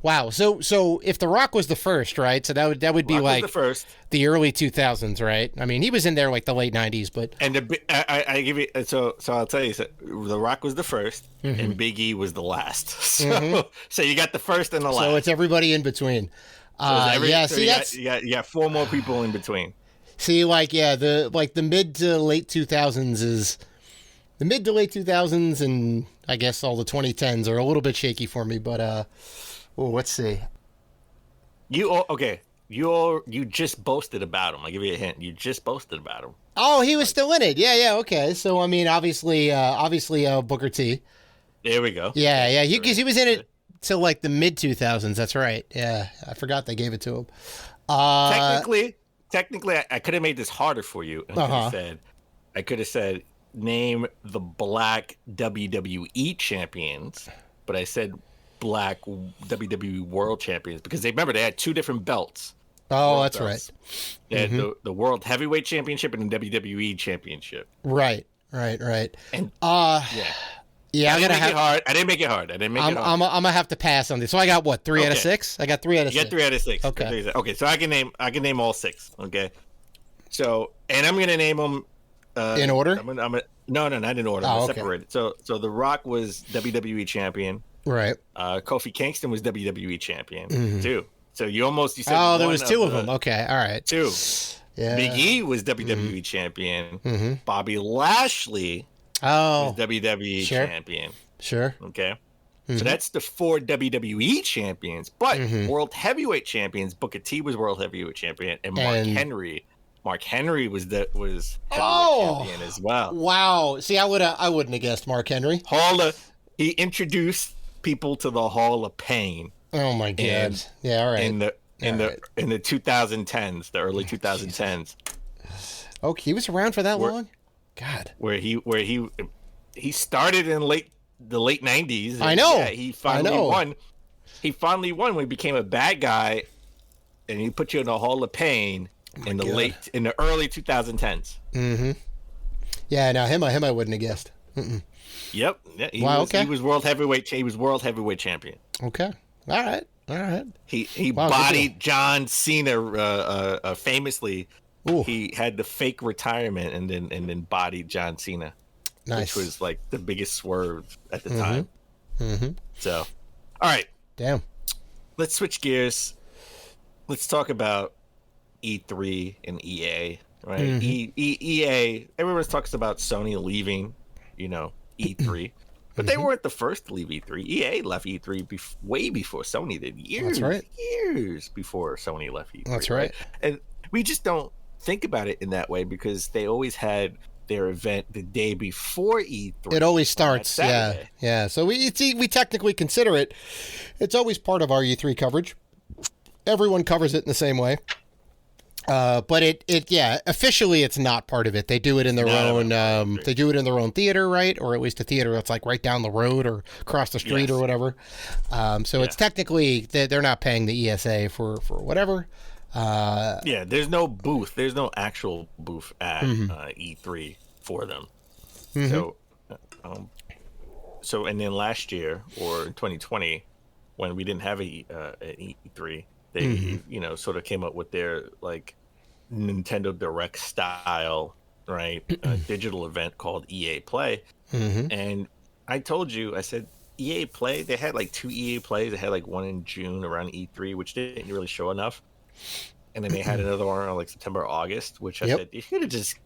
Wow. So if The Rock was the first, right? So that would be Rock like was the first, the early 2000s, right? I mean, he was in there like the late 90s, but and I give you so I'll tell you, so The Rock was the first, and Big E was the last. So you got the first and the last. So it's everybody in between. You got 4 more people in between. See, the mid to late 2000s is. The mid to late 2000s and I guess all the 2010s are a little bit shaky for me, but let's see. You just boasted about him. I'll give you a hint. You just boasted about him. Oh, he was still in it. Yeah, okay. So I mean, obviously Booker T. There we go. Yeah. Because he was in it till like the mid 2000s. That's right. Yeah, I forgot they gave it to him. Technically, I could have made this harder for you. I could have said, name the Black WWE champions, but I said Black WWE World Champions because they had 2 different belts. Oh, that's belts. Right. They had the World Heavyweight Championship and the WWE Championship. Right. And yeah, I didn't make it hard. I'm gonna have to pass on this. So I got what, 3 out of 6? I got 3 out of 6. You got 3 out of 6. Okay. Okay. So I can name all 6. Okay. So, and I'm gonna name them in order. No, not in order. Oh, separated. So The Rock was WWE champion. Right. Kofi Kingston was WWE champion too. So you said. Oh, there was 2 of them. Okay. All right. 2. Yeah. Big E was WWE champion. Bobby Lashley was WWE champion. Sure. Okay. So that's the 4 WWE champions. But World Heavyweight champions, Booker T was World Heavyweight champion, and Mark Henry was heavyweight champion as well. Wow. See, I wouldn't have guessed Mark Henry. He introduced people to the Hall of Pain. Oh my God. Yeah, all right. In the 2010s, the early 2010s. Oh, he was around for that long? God. Where he started in the late 90s. I know. Yeah, he finally won. He finally won when he became a bad guy, and he put you in the Hall of Pain. In the early 2010s. Yeah, now him I wouldn't have guessed. Yep. Yeah, he was world heavyweight. He was world heavyweight champion. Okay. All right. He bodied John Cena famously. Ooh. He had the fake retirement and then bodied John Cena. Nice. which was like the biggest swerve at the time. So, all right, Damn. let's switch gears. Let's talk about E3 and EA. Right? EA. Everyone talks about Sony leaving, E3. But they weren't the first to leave E3. EA left E3 way before Sony did. Years before Sony left E3. That's right. And we just don't think about it in that way because they always had their event the day before E3. It always starts, yeah. So we technically consider it. It's always part of our E3 coverage. Everyone covers it in the same way. But officially it's not part of it. They do it in their own. They do it in their own theater, right? Or at least a theater that's like right down the road or across the street or whatever. So it's technically they're not paying the ESA for whatever. There's no booth. There's no actual booth at E3 for them. So and then last year or in 2020, when we didn't have an E3. They, sort of came up with their like Nintendo Direct style, right, digital event called EA Play. And I told you, I said EA Play. They had like 2 EA Plays. They had like one in June around E3, which didn't really show enough. And then they had another one on like September, or August, which I said you could have just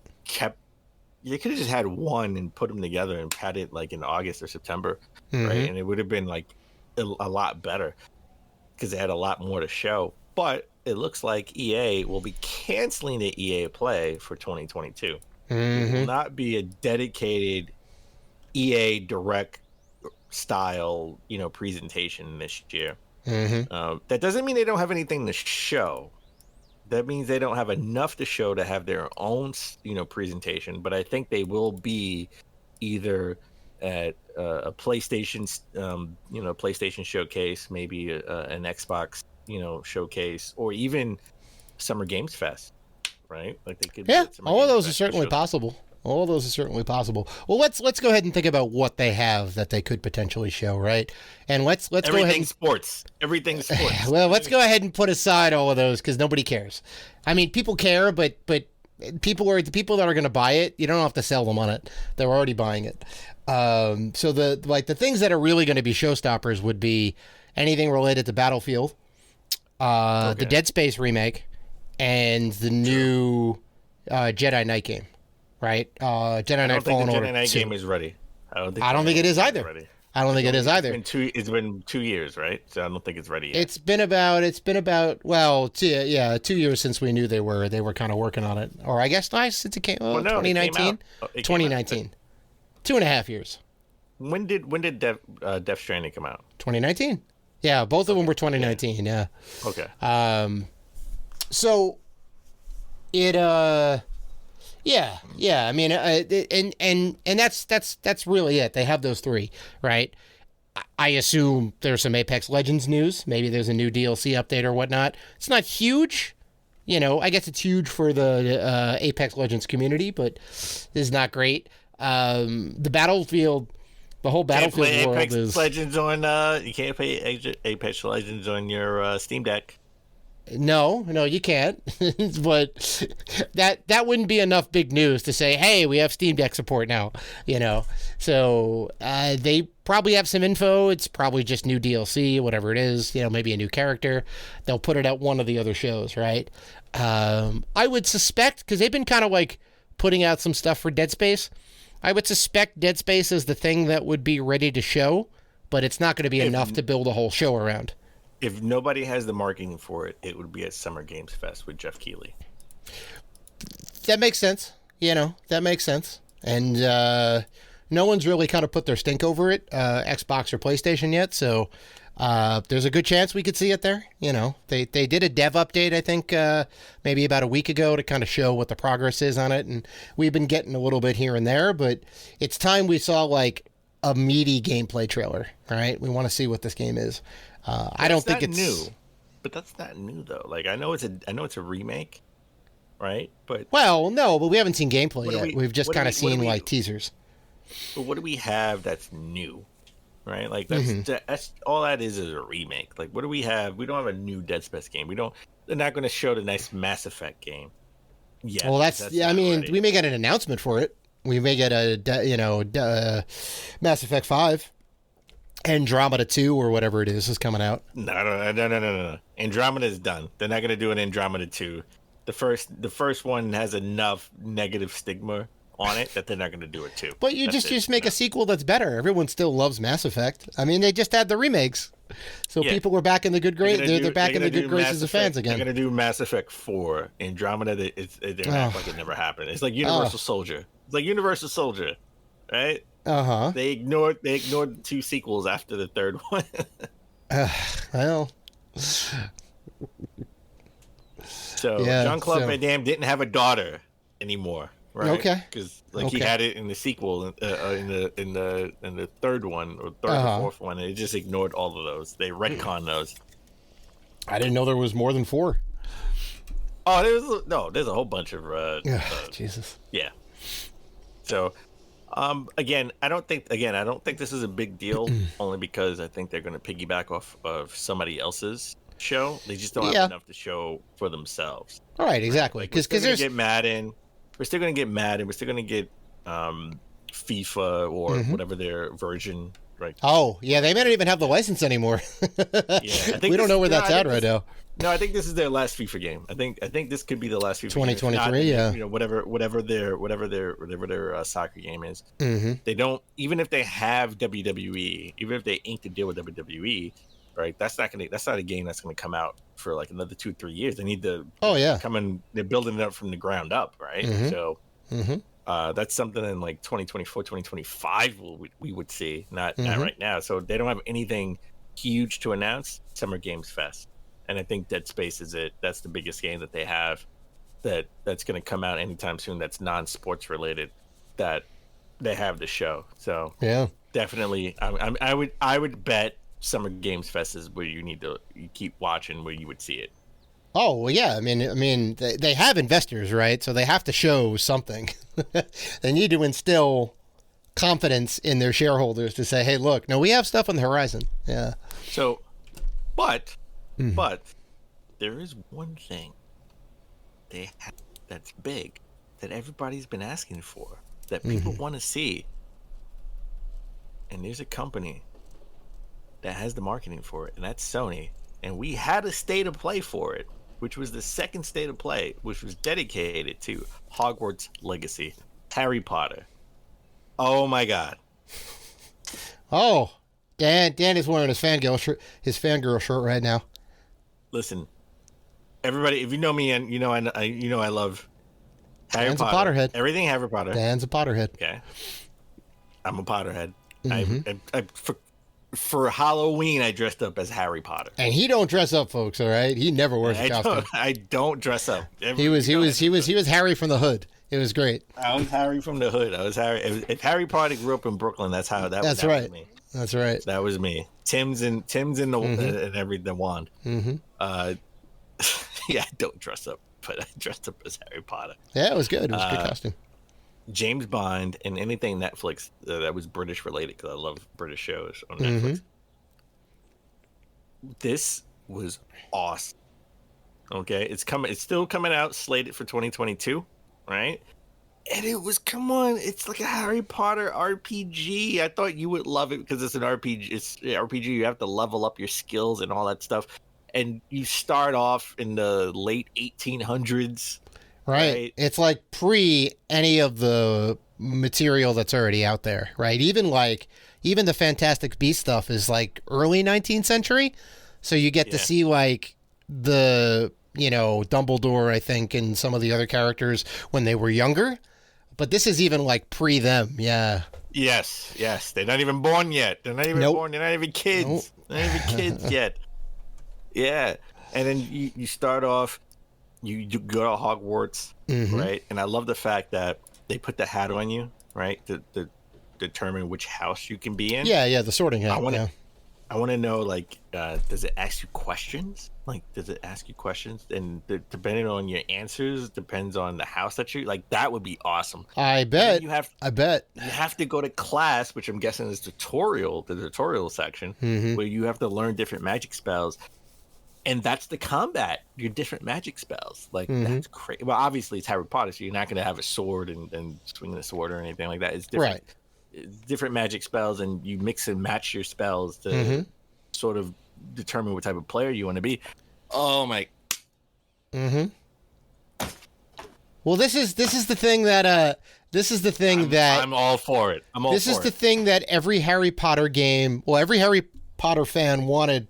had one and put them together and had it like in August or September, right? And it would have been like a lot better. Because they had a lot more to show. But it looks like EA will be canceling the EA Play for 2022. It will not be a dedicated EA Direct style, presentation this year. That doesn't mean they don't have anything to show. That means they don't have enough to show to have their own, presentation. But I think they will be either at a PlayStation, PlayStation showcase, maybe an Xbox, showcase, or even Summer Games Fest, right? Like they could. Yeah, all of those are certainly possible. All of those are certainly possible. Well, let's go ahead and think about what they have that they could potentially show, right? And let's go ahead. Everything's sports. Well, let's go ahead and put aside all of those because nobody cares. I mean, people care, but the people that are going to buy it, you don't have to sell them on it. They're already buying it. So the things that are really going to be showstoppers would be anything related to Battlefield, the Dead Space remake, and the new Jedi Knight game, right? Jedi Knight Fallen Order. The Jedi Knight game is ready. I don't think it is either. I don't think it is either. It's been 2 years, right? So I don't think it's ready yet. It's been about 2 years since we knew they were kind of working on it, or I guess since it came. 2019. 2019. 2.5 years. When did Death Stranding come out? 2019. Yeah, both of them were 2019. Yeah. Okay. So it yeah. I mean, and that's really it. They have those 3, right? I assume there's some Apex Legends news. Maybe there's a new DLC update or whatnot. It's not huge. I guess it's huge for the Apex Legends community, but it's not great. The whole Battlefield world Apex is Legends on. You can't play Apex Legends on your Steam Deck. No, you can't. But that wouldn't be enough big news to say, hey, we have Steam Deck support now. So they probably have some info. It's probably just new DLC, whatever it is. Maybe a new character. They'll put it at one of the other shows, right? I would suspect because they've been kind of like putting out some stuff for Dead Space. I would suspect Dead Space is the thing that would be ready to show, but it's not going to be enough to build a whole show around. If nobody has the marketing for it, it would be at Summer Games Fest with Jeff Keighley. That makes sense. That makes sense. And no one's really kind of put their stink over it, Xbox or PlayStation yet, so there's a good chance we could see it there. They did a dev update, I think, maybe about a week ago to kind of show what the progress is on it, and we've been getting a little bit here and there, but it's time we saw like a meaty gameplay trailer, right? We want to see what this game is. I don't think it's new, but that's not new though. Like I know it's a remake, right? But no, but we haven't seen gameplay yet. We've just kind of seen like teasers. But what do we have that's new, right? Like that's all that is a remake. Like what do we have? We don't have a new Dead Space game. They're not going to show the nice Mass Effect game. Yeah. Well, I mean, we may get an announcement for it. We may get Mass Effect 5, Andromeda 2 or whatever it is coming out. No. Andromeda is done. They're not going to do an Andromeda 2. The first one has enough negative stigma on it that they're not going to do it too. But you just make a sequel that's better. Everyone still loves Mass Effect. I mean, they just had the remakes, so people were back in the good graces. They're back in the good graces of fans again. They're going to do Mass Effect 4. Andromeda, they're going to act like it never happened. It's like Universal Soldier. It's like Universal Soldier, right? They ignored 2 sequels after the third one. Well. So Jean-Claude Van Damme didn't have a daughter anymore, right? Okay. Because he had it in the sequel, in the third one or or fourth one, and they just ignored all of those. They retconned those. I didn't know there was more than 4. Oh, there's a whole bunch of Jesus. Yeah. So, again, I don't think this is a big deal, only because I think they're going to piggyback off of somebody else's show. They just don't have enough to show for themselves. All right, exactly. Because there's get Madden. We're still going to get Madden. We're still going to get FIFA or whatever their version. Right. Oh yeah, they may not even have the license anymore. We don't know where that's at right now. No, I think this is their last FIFA game. I think this could be the last FIFA 2023. game. Yeah. Whatever their soccer game is. They don't, even if they have WWE, even if they ink the deal with WWE, right? That's not a game that's gonna come out for like another 2-3 years. They need to come in. They're building it up from the ground up, right? So that's something in like 2024, 2025 we would see, not right now. So they don't have anything huge to announce. Summer Games Fest. And I think Dead Space is it. That's the biggest game that they have that's going to come out anytime soon. That's non-sports related. That they have the show. So definitely, I would bet Summer Games Fest is where you keep watching, where you would see it. Oh well, yeah. I mean, they have investors, right? So they have to show something. They need to instill confidence in their shareholders to say, "Hey, look, no, we have stuff on the horizon." Yeah. So, but there is one thing they have that's big that everybody's been asking for, that people want to see, and there's a company that has the marketing for it, and that's Sony. And we had a state of play for it, which was the second state of play, which was dedicated to Hogwarts Legacy, Harry Potter. Oh my God! Oh, Dan is wearing his fangirl shirt right now. Listen, everybody, if you know me and I love Harry Dan's Potter. a Potterhead. Everything Harry Potter. Dan's a Potterhead. Okay, I'm a Potterhead. For Halloween, I dressed up as Harry Potter. And he don't dress up, folks. All right, he never wears a costume. I don't dress up. He was Harry from the hood. It was great. I was Harry from the hood. I was Harry. If Harry Potter grew up in Brooklyn, that's right. Was me. That's right. That was me. Tim's in the and the wand. Yeah, I don't dress up, but I dressed up as Harry Potter. Yeah, it was good. It was a good costume. James Bond and anything Netflix that was British related, because I love British shows on Netflix. This was awesome. Okay, it's still coming out, slated for 2022, right? And it's like a Harry Potter RPG. I thought you would love it because it's an RPG. It's RPG. You have to level up your skills and all that stuff. And you start off in the late 1800s. Right. It's like pre any of the material that's already out there, right? Even the Fantastic Beasts stuff is like early 19th century. So you get to see like the, Dumbledore, I think, and some of the other characters when they were younger. But this is even like pre them. Yeah. Yes. They're not even born yet. They're not even born. They're not even kids. Nope. They're not even kids yet. Yeah. And then you start off, you go to Hogwarts, right? And I love the fact that they put the hat on you, right? To determine which house you can be in. Yeah, the sorting hat. I want to know, like, does it ask you questions? Like, does it ask you questions? And depending on your answers, depends on the house that you like. That would be awesome. I bet. I bet you have to go to class, which I'm guessing is the tutorial section, where you have to learn different magic spells. And that's the combat, your different magic spells. Like, that's crazy. Well, obviously, it's Harry Potter, so you're not going to have a sword and swing the sword or anything like that. It's different, Right. It's different magic spells, and you mix and match your spells to sort of determine what type of player you want to be. Oh, my. Well, this is the thing that I'm all for it. This is the thing that every Harry Potter game, well, every Harry Potter fan wanted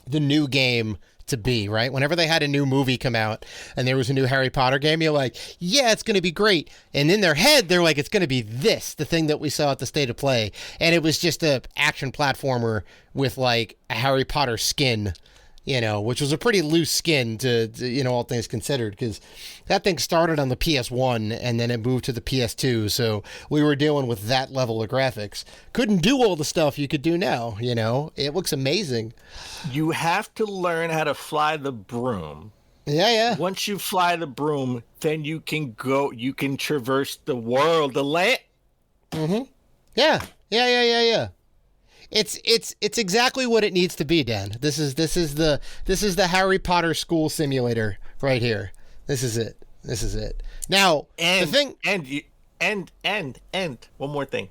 the new game to be, right? Whenever they had a new movie come out and there was a new Harry Potter game, you're like, yeah, it's going to be great. And in their head, they're like, it's going to be this, the thing that we saw at the State of Play. And it was just a action platformer with like a Harry Potter skin, you know, which was a pretty loose skin to you know, all things considered, because that thing started on the PS1 and then it moved to the PS2. So we were dealing with that level of graphics. Couldn't do all the stuff you could do now, you know. It looks amazing. You have to learn how to fly the broom. Yeah. Once you fly the broom, then you can traverse the world, the land. Yeah. It's exactly what it needs to be, Dan. This is the Harry Potter school simulator right here. This is it. Now, And the thing, and one more thing.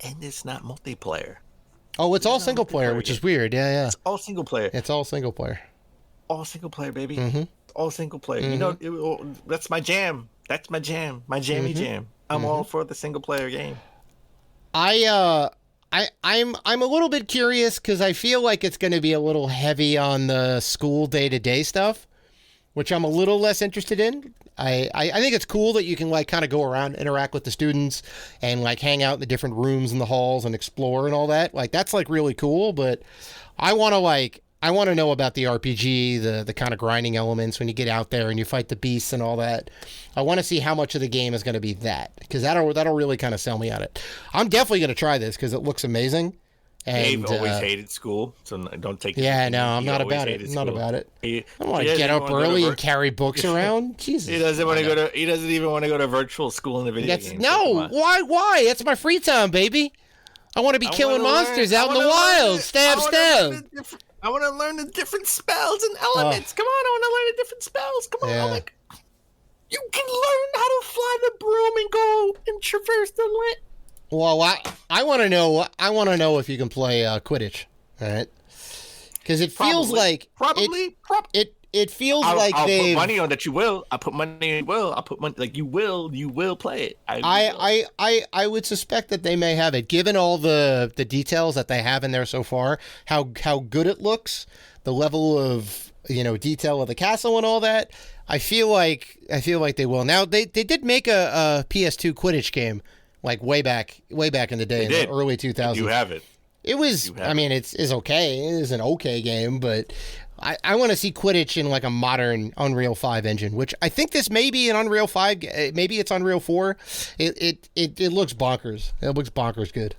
And it's not multiplayer. oh, it's all single player, which is weird. Yeah. It's all single player. It's all single player. All single player, baby. All single player. You know, that's my jam. That's my jam. My jammy jam. I'm all for the single player game. I'm a little bit curious because I feel like it's going to be a little heavy on the school day-to-day stuff, which I'm a little less interested in. I think it's cool that you can like kind of go around, interact with the students, and like hang out in the different rooms in the halls and explore and all that. Like that's like really cool, but I want to know about the RPG, the kind of grinding elements when you get out there and you fight the beasts and all that. I want to see how much of the game is going to be that, because that'll really kind of sell me on it. I'm definitely going to try this because it looks amazing. And, Dave always hated school, so don't take it. Yeah, no, I'm not about it. I'm not about it. I don't want to get up early and carry books around. Jesus. He doesn't want to go to. He doesn't even want to go to virtual school in the video game. No, why? It's my free time, baby. I want to be killing monsters out in the wild. Stab. I want to learn the different spells and elements. Come on, I want to learn the different spells. Come on, Yeah. like, you can learn how to fly the broom and go and traverse the land. Well, I want to know. I want to know if you can play Quidditch. All right, because it feels like it feels like I'll they've. put money on that. You will. I put money. I'll put money. Like you will. You will play it. I would suspect that they may have it, given all the details that they have in there so far. How good it looks, the level of detail of the castle and all that. I feel like they will. Now they did make a PS2 Quidditch game, like way back in the day, in the early 2000s. You have it. It was. I mean, it's okay. It is an okay game, but I want to see Quidditch in like a modern Unreal 5 engine, which I think this may be an Unreal 5. Maybe it's Unreal 4. It looks bonkers. It looks bonkers good.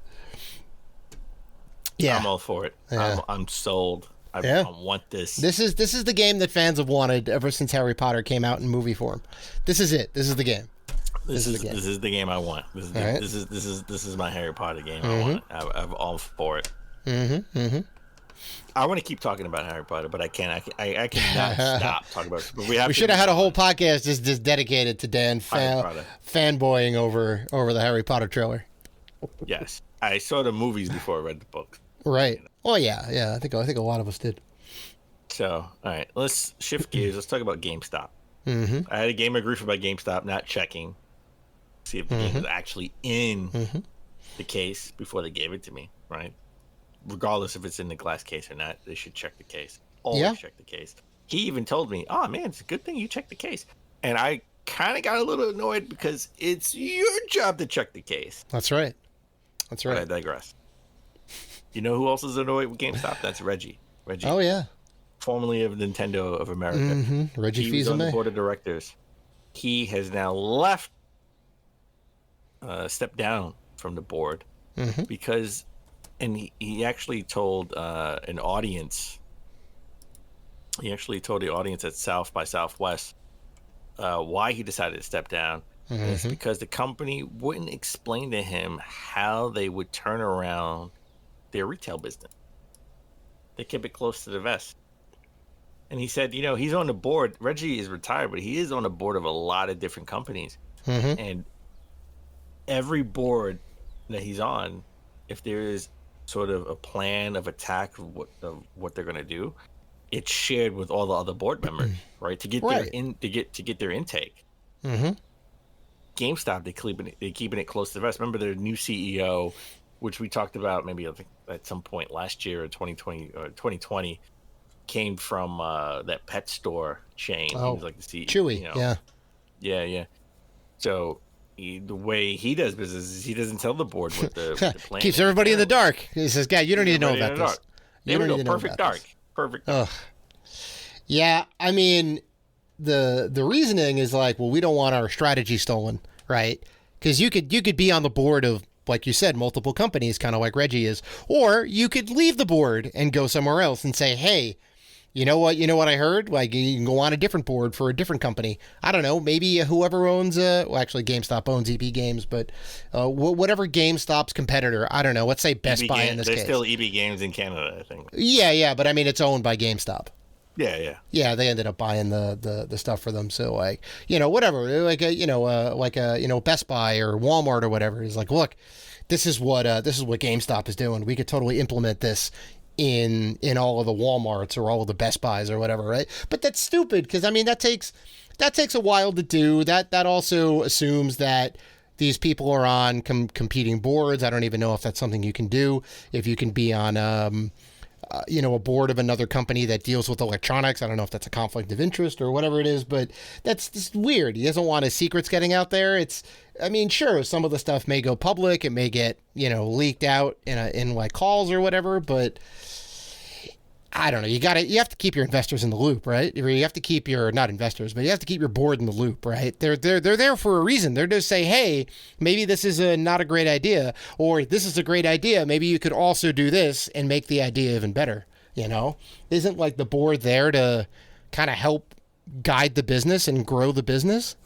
Yeah, I'm all for it. Yeah. I'm sold. I want this. This is the game that fans have wanted ever since Harry Potter came out in movie form. This is it. This is the game. This is the game I want. This is my Harry Potter game. I want. I'm all for it. I want to keep talking about Harry Potter, but I can't. I cannot stop talking about it. But we should have had a whole podcast just dedicated to Dan fanboying over the Harry Potter trailer. Yes, I saw the movies before I read the book. Right. Oh yeah. I think a lot of us did. So, all right, let's shift gears. Let's talk about GameStop. I had a gamer grief about GameStop not checking, see if the game was actually in the case before they gave it to me. Right. Regardless if it's in the glass case or not, they should check the case. Always check the case. He even told me, "Oh man, it's a good thing you checked the case." And I kind of got a little annoyed because it's your job to check the case. That's right. But I digress. You know who else is annoyed with GameStop? That's Reggie. Oh yeah. Formerly of Nintendo of America. Reggie He was on the Fils-Aimé. board of directors. He has now left, stepped down from the board because, and he actually told an audience. He actually told the audience at South by Southwest why he decided to step down. And it's because the company wouldn't explain to him how they would turn around their retail business. They kept it close to the vest. And he said, he's on the board. Reggie is retired, but he is on the board of a lot of different companies. Mm-hmm. And every board that he's on, if there is sort of a plan of attack of what they're going to do, it's shared with all the other board members, right? To get their intake. Mm-hmm. GameStop, they're keeping it close to the vest. Remember their new CEO, which we talked about maybe at some point last year or 2020, came from that pet store chain. Oh, he was like the CEO. Chewy, yeah. So the way he does business is he doesn't tell the board what the plan keeps is. everybody in the dark. He says, "God, you don't need to know about this. You don't need to know perfect dark. This. Perfect dark." Yeah, I mean, the reasoning is like, well, we don't want our strategy stolen, right? Because you could be on the board of, like you said, multiple companies, kind of like Reggie is, or you could leave the board and go somewhere else and say, hey, you know what I heard? Like, you can go on a different board for a different company. I don't know, maybe whoever owns, actually GameStop owns EB Games, but whatever GameStop's competitor, I don't know, let's say Best Buy in this case. There's still EB Games in Canada, I think. Yeah, but I mean, it's owned by GameStop. Yeah. Yeah, they ended up buying the stuff for them. So like, whatever, like Best Buy or Walmart or whatever is like, look, this is what GameStop is doing. We could totally implement this in all of the Walmarts or all of the Best Buys or whatever, right? But that's stupid because I mean that takes a while to do. That also assumes that these people are on competing boards. I don't even know if that's something you can do. If you can be on a board of another company that deals with electronics. I don't know if that's a conflict of interest or whatever it is, but that's just weird. He doesn't want his secrets getting out there. Sure, some of the stuff may go public. It may get, leaked out in like calls or whatever, but I don't know. You have to keep your investors in the loop, right? Or you have to keep not investors, but you have to keep your board in the loop, right? They're there for a reason. They're just say, hey, maybe this is not a great idea, or this is a great idea. Maybe you could also do this and make the idea even better. Isn't like the board there to kind of help guide the business and grow the business?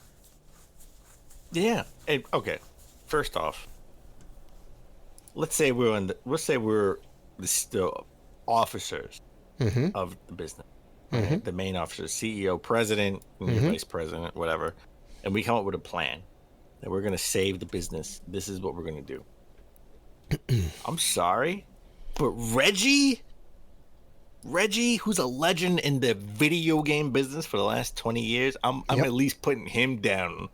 Yeah. Hey, okay. First off, let's say we're the officers of the business, right? The main officers, CEO, president, vice president, whatever, and we come up with a plan that we're going to save the business. This is what we're going to do. I'm sorry, but Reggie, who's a legend in the video game business for the last 20 years, I'm at least putting him down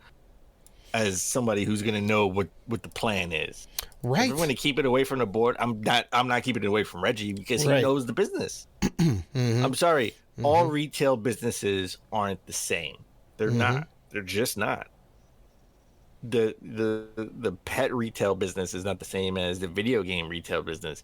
as somebody who's going to know what the plan is. Right. If we're going to keep it away from the board, I'm not keeping it away from Reggie because he knows the business. I'm sorry. All retail businesses aren't the same. They're not. They're just not. The pet retail business is not the same as the video game retail business.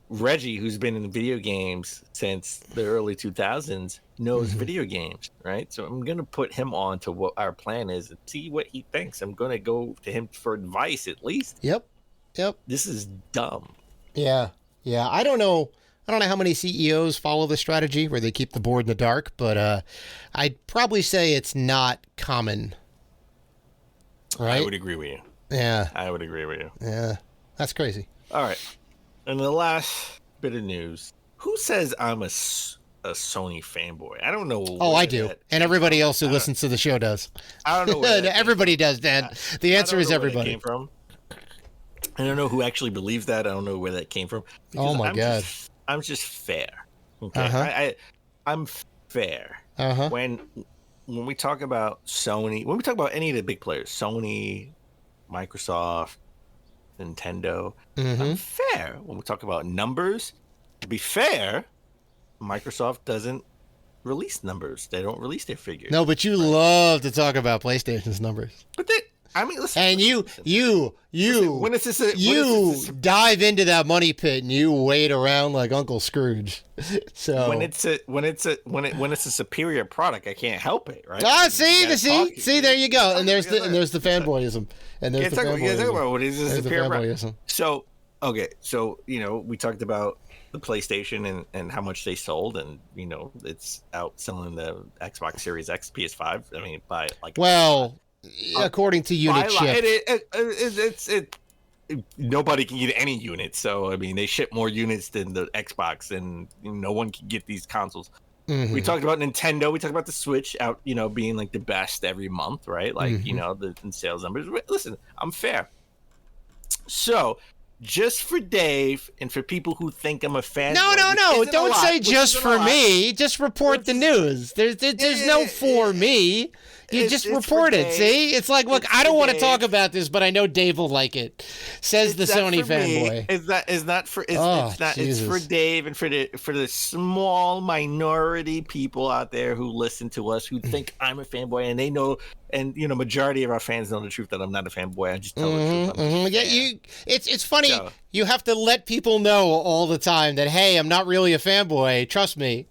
Reggie, who's been in video games since the early 2000s, knows video games, right? So I'm going to put him on to what our plan is and see what he thinks. I'm going to go to him for advice at least. Yep. This is dumb. Yeah. I don't know how many CEOs follow this strategy where they keep the board in the dark, but I'd probably say it's not common. Right? I would agree with you. Yeah. I would agree with you. Yeah. That's crazy. All right. And the last bit of news. Who says I'm a Sony fanboy? I don't know. Oh, I do. And everybody else who listens to the show does. I don't know where everybody does, Dan. The answer is everybody. Came from. I don't know who actually believes that. I don't know where that came from. Oh my God. I'm just fair. Okay. I'm fair. When we talk about Sony, when we talk about any of the big players, Sony, Microsoft, Nintendo, I'm fair. When we talk about numbers, to be fair, Microsoft doesn't release numbers. They don't release their figures. No, but you love to talk about PlayStation's numbers. But listen. And you dive into that money pit and you wade around like Uncle Scrooge. So when it's a superior product, I can't help it, right? See, there you go. And there's the fanboyism. And there's the fanboyism. Talk about what is a superior product. So we talked about the PlayStation and how much they sold, and it's outselling the Xbox Series X, PS5. I mean, by like according to unit shipped. nobody can get any units. So I mean, they ship more units than the Xbox, and no one can get these consoles. We talked about Nintendo. We talked about the Switch out, being like the best every month, right? Like, the sales numbers. Listen, I'm fair. So, just for Dave and for people who think I'm a fan. No. Don't say just for me. Just report the news. There's no for me. You just report it. See, it's like, look, I don't want to talk about this, but I know Dave will like it. Says the Sony fanboy. It's for Dave and for the small minority people out there who listen to us who think I'm a fanboy, and they know, and majority of our fans know the truth that I'm not a fanboy. I just tell the truth. Yeah, it's funny. So, you have to let people know all the time that, hey, I'm not really a fanboy. Trust me.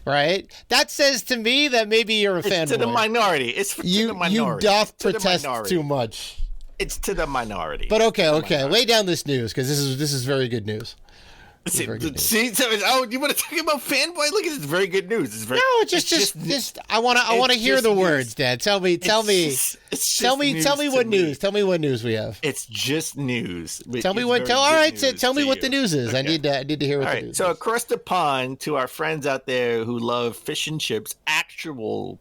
Right? That says to me that maybe you're a fanboy. To the minority. It's to the minority. You doth protest too much. It's to the minority. But okay. Lay down this news, because this is very good news. See, you want to talk about fanboy? Look, it's very good news. It's very, no, just I want to hear the words, Dad. Tell me what news. Tell me what news we have. It's just news. Tell me what the news is. Okay. I need to hear what the news is. So across the pond, to our friends out there who love fish and chips, actual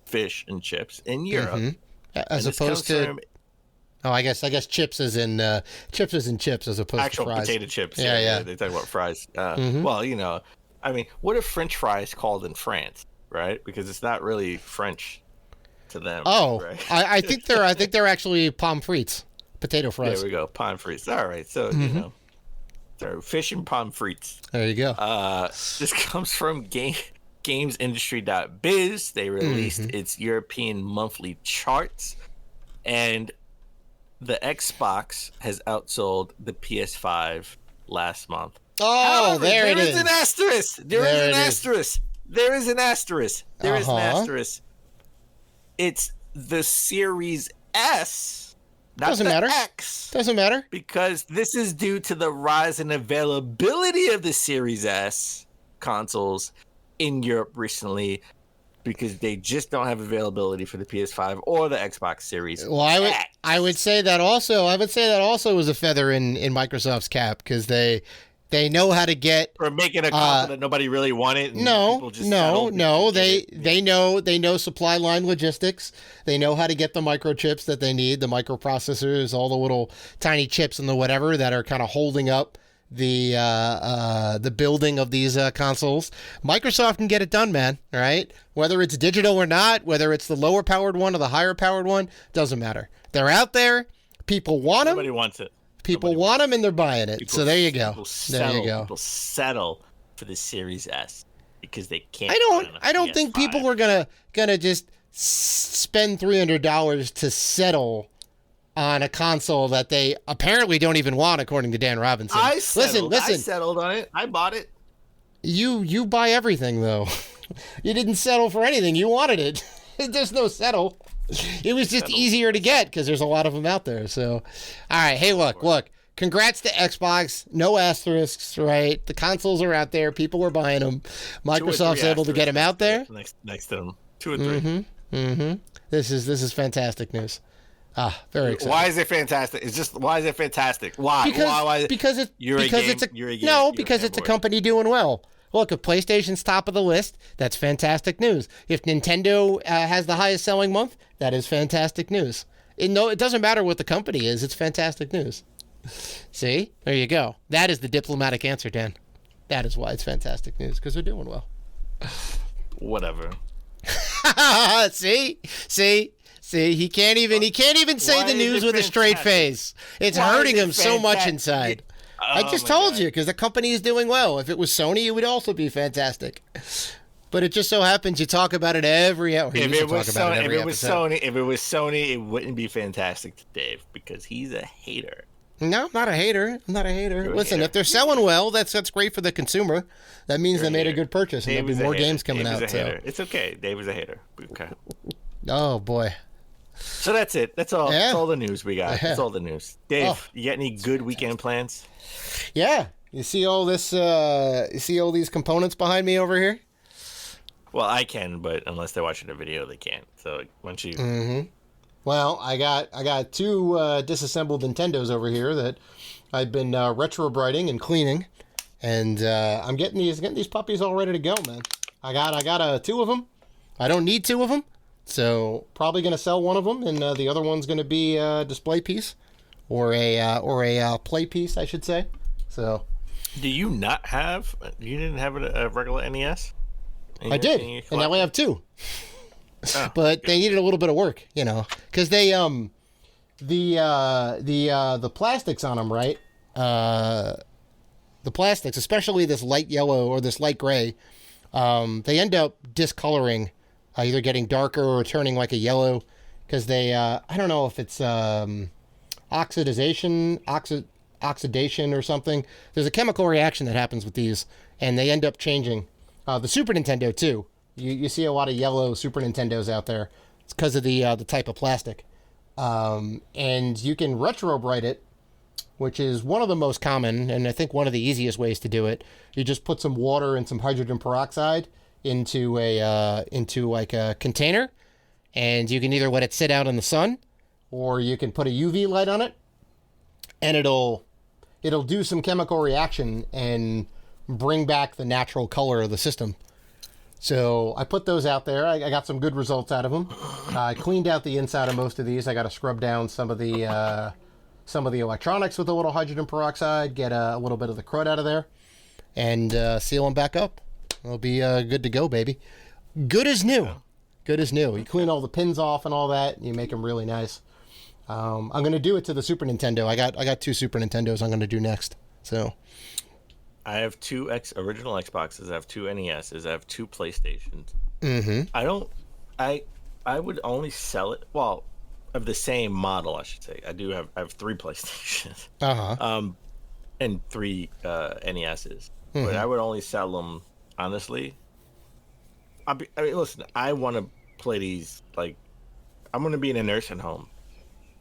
fish and chips in Europe, as opposed to. Oh, I guess chips as in chips as opposed actual to fries. Potato chips. Yeah. They talk about fries. Well, I mean, what are French fries called in France, right? Because it's not really French to them. Oh, right? I think they're actually pommes frites, potato fries. There we go, pommes frites. All right, so so fish and pommes frites. There you go. This comes from gamesindustry.biz. They released its European monthly charts, and the Xbox has outsold the PS5 last month. Oh, however, there it is. There is an asterisk. There is an asterisk. It's the Series S, not Doesn't the matter. X. Doesn't matter. Because this is due to the rise in availability of the Series S consoles in Europe recently, because they just don't have availability for the PS5 or the Xbox Series. Well, I would say that also. I would say that also was a feather in Microsoft's cap, because they know how to get or making a console that nobody really wanted. No. They know supply line logistics. They know how to get the microchips that they need, the microprocessors, all the little tiny chips and the whatever that are kind of holding up the building of these consoles. Microsoft can get it done, man. All right, whether it's digital or not, whether it's the lower powered one or the higher powered one, doesn't matter. They're out there. People want them. Nobody wants it. People want them, and they're buying it. So there you go. People settle for the Series S because they can't. I don't think people are gonna just spend $300 to settle on a console that they apparently don't even want, according to Dan Robinson. Listen. I settled on it. I bought it. You buy everything, though. You didn't settle for anything. You wanted it. There's no settle. It was just easier to get because there's a lot of them out there. So, all right. Hey, look. Congrats to Xbox. No asterisks, right? The consoles are out there. People are buying them. Microsoft's able to get them out there. Next to them. 2 or 3. This is fantastic news. Very exciting. Why is it fantastic? Why is it fantastic? Why? Because it's a company doing well. Look, if PlayStation's top of the list, that's fantastic news. If Nintendo has the highest selling month, that is fantastic news. It doesn't matter what the company is. It's fantastic news. See? There you go. That is the diplomatic answer, Dan. That is why it's fantastic news, because they're doing well. Whatever. See? He can't even say the news with a straight face. It's hurting him so much inside. I just told you, because the company is doing well. If it was Sony, it would also be fantastic. But it just so happens you talk about it every hour. If it was Sony, it wouldn't be fantastic to Dave, because he's a hater. No, I'm not a hater. Listen, if they're selling well, that's great for the consumer. That means they made a good purchase, and there'll be more games coming out. So it's okay. Dave is a hater. Okay. Oh boy. So that's it. That's all. That's all the news we got. That's all the news. Dave, you got any good weekend plans? Yeah. You see all this? You see all these components behind me over here? Well, I can, but unless they're watching the video, they can't. So once you Well, I got two disassembled Nintendos over here that I've been retro-brighting and cleaning, and I'm getting these puppies all ready to go, man. I got two of them. I don't need two of them, so probably gonna sell one of them, and the other one's gonna be a display piece, or a play piece, I should say. So. Do you not have? You didn't have a regular NES? I did, and now I have two. Oh, but they needed a little bit of work, because they the plastics on them, right? The plastics, especially this light yellow or this light gray, they end up discoloring, either getting darker or turning like a yellow, because they I don't know if it's oxidation or something. There's a chemical reaction that happens with these, and they end up changing. The Super Nintendo too. You see a lot of yellow Super Nintendos out there. It's because of the type of plastic. And you can retro-bright it, which is one of the most common, and I think one of the easiest ways to do it. You just put some water and some hydrogen peroxide into a container, and you can either let it sit out in the sun, or you can put a UV light on it, and it'll do some chemical reaction and bring back the natural color of the system. So I put those out there. I got some good results out of them. I cleaned out the inside of most of these. I got to scrub down some of the electronics with a little hydrogen peroxide, get a little bit of the crud out of there, and seal them back up. It'll be good to go, baby. Good as new. Good as new. You clean all the pins off and all that, and you make them really nice. I'm going to do it to the Super Nintendo. I got two Super Nintendos I'm going to do next. So I have two original Xboxes. I have two NESs. I have two PlayStations. Mm-hmm. I would only sell it. Well, of the same model, I should say. I have three PlayStations. And three NESs. Mm-hmm. But I would only sell them, honestly. Listen, I want to play these, like, I'm going to be in a nursing home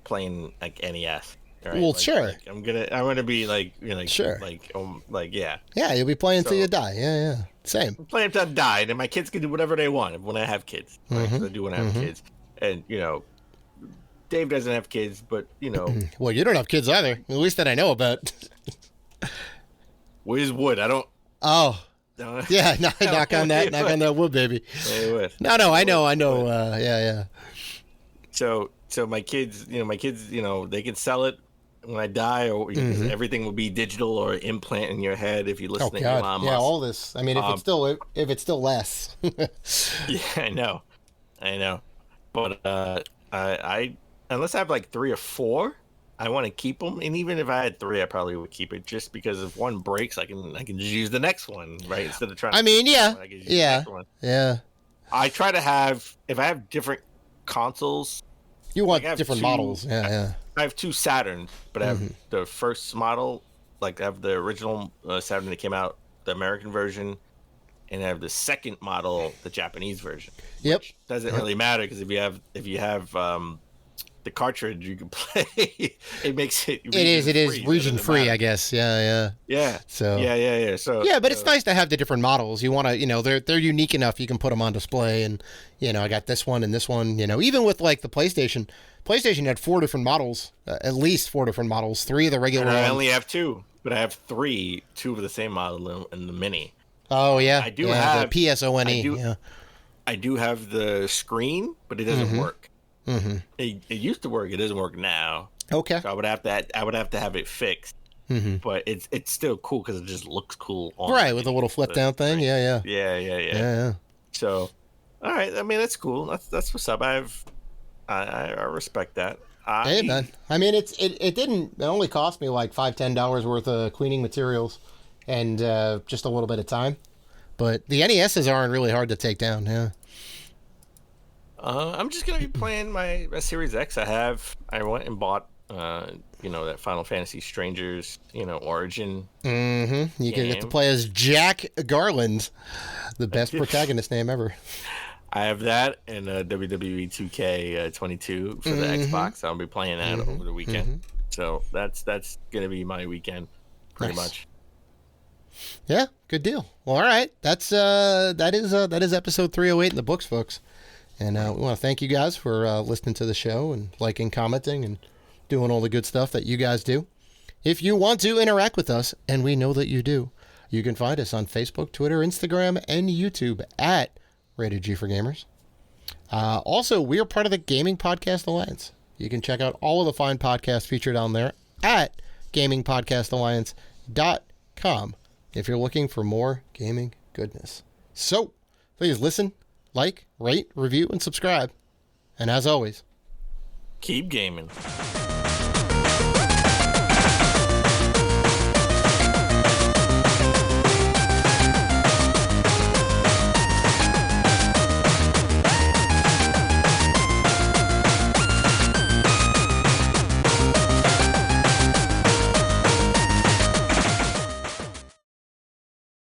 playing, like, NES. Right? Well, like, sure. Like, I'm gonna be like, sure. Yeah. Yeah, you'll be playing until you die. Yeah. Same. Playing until I die, and my kids can do whatever they want when I have kids. Right? Mm-hmm. So I do when I have kids, and Dave doesn't have kids, but Well, you don't have kids either, at least that I know about. Where's wood? I don't. Oh. Yeah, knock on that wood, baby. No, I know. Yeah. So my kids, they can sell it when I die, or everything will be digital or implant in your head if you listen to Elon Musk. Yeah, all this. I mean, if it's still less. Yeah, I know. But I unless I have like 3 or 4, I want to keep them. And even if I had 3, I probably would keep it, just because if one breaks, I can just use the next one, right? Instead of trying. I mean, yeah, I can use the next one. Yeah. I try to have, if I have different consoles. You want different models. Yeah. I have 2 Saturns, but I have the first model, like I have the original Saturn that came out, the American version, and I have the second model, the Japanese version. Yep. Which doesn't really matter, because if you have the cartridge, you can play. It makes it. It is region free, I guess. Yeah. So yeah. So yeah, but it's nice to have the different models. You want to, they're unique enough. You can put them on display, and I got this one and this one. Even with like the PlayStation had 4 different models, at least 4 different models. 3 of the regular. And I only have 2, but I have 2 of the same model in the Mini. Oh yeah, I do have the PSONE. I do have the screen, but it doesn't work. Mm-hmm. It used to work. It doesn't work now. Okay. So I would have to have it fixed. Mm-hmm. But it's still cool because it just looks cool. Right, with a little flip down thing. Yeah. So, all right. I mean, that's cool. That's what's up. I respect that. Hey man. I mean, it only cost me like $5-10 worth of cleaning materials and just a little bit of time. But the NESs aren't really hard to take down. Yeah. I'm just gonna be playing my Series X. I went and bought that Final Fantasy Strangers Origin. Mm-hmm. You can get to play as Jack Garland, the best protagonist name ever. I have that and WWE 2K22 for the Xbox. I'll be playing that over the weekend. So that's gonna be my weekend, pretty much. Yeah, good deal. Well, all right, that is episode 308 in the books, folks. And we want to thank you guys for listening to the show and liking, commenting, and doing all the good stuff that you guys do. If you want to interact with us, and we know that you do, you can find us on Facebook, Twitter, Instagram, and YouTube at Rated G for Gamers. Also, we are part of the Gaming Podcast Alliance. You can check out all of the fine podcasts featured on there at gamingpodcastalliance.com if you're looking for more gaming goodness. So, please listen, like, rate, review, and subscribe. And as always, keep gaming.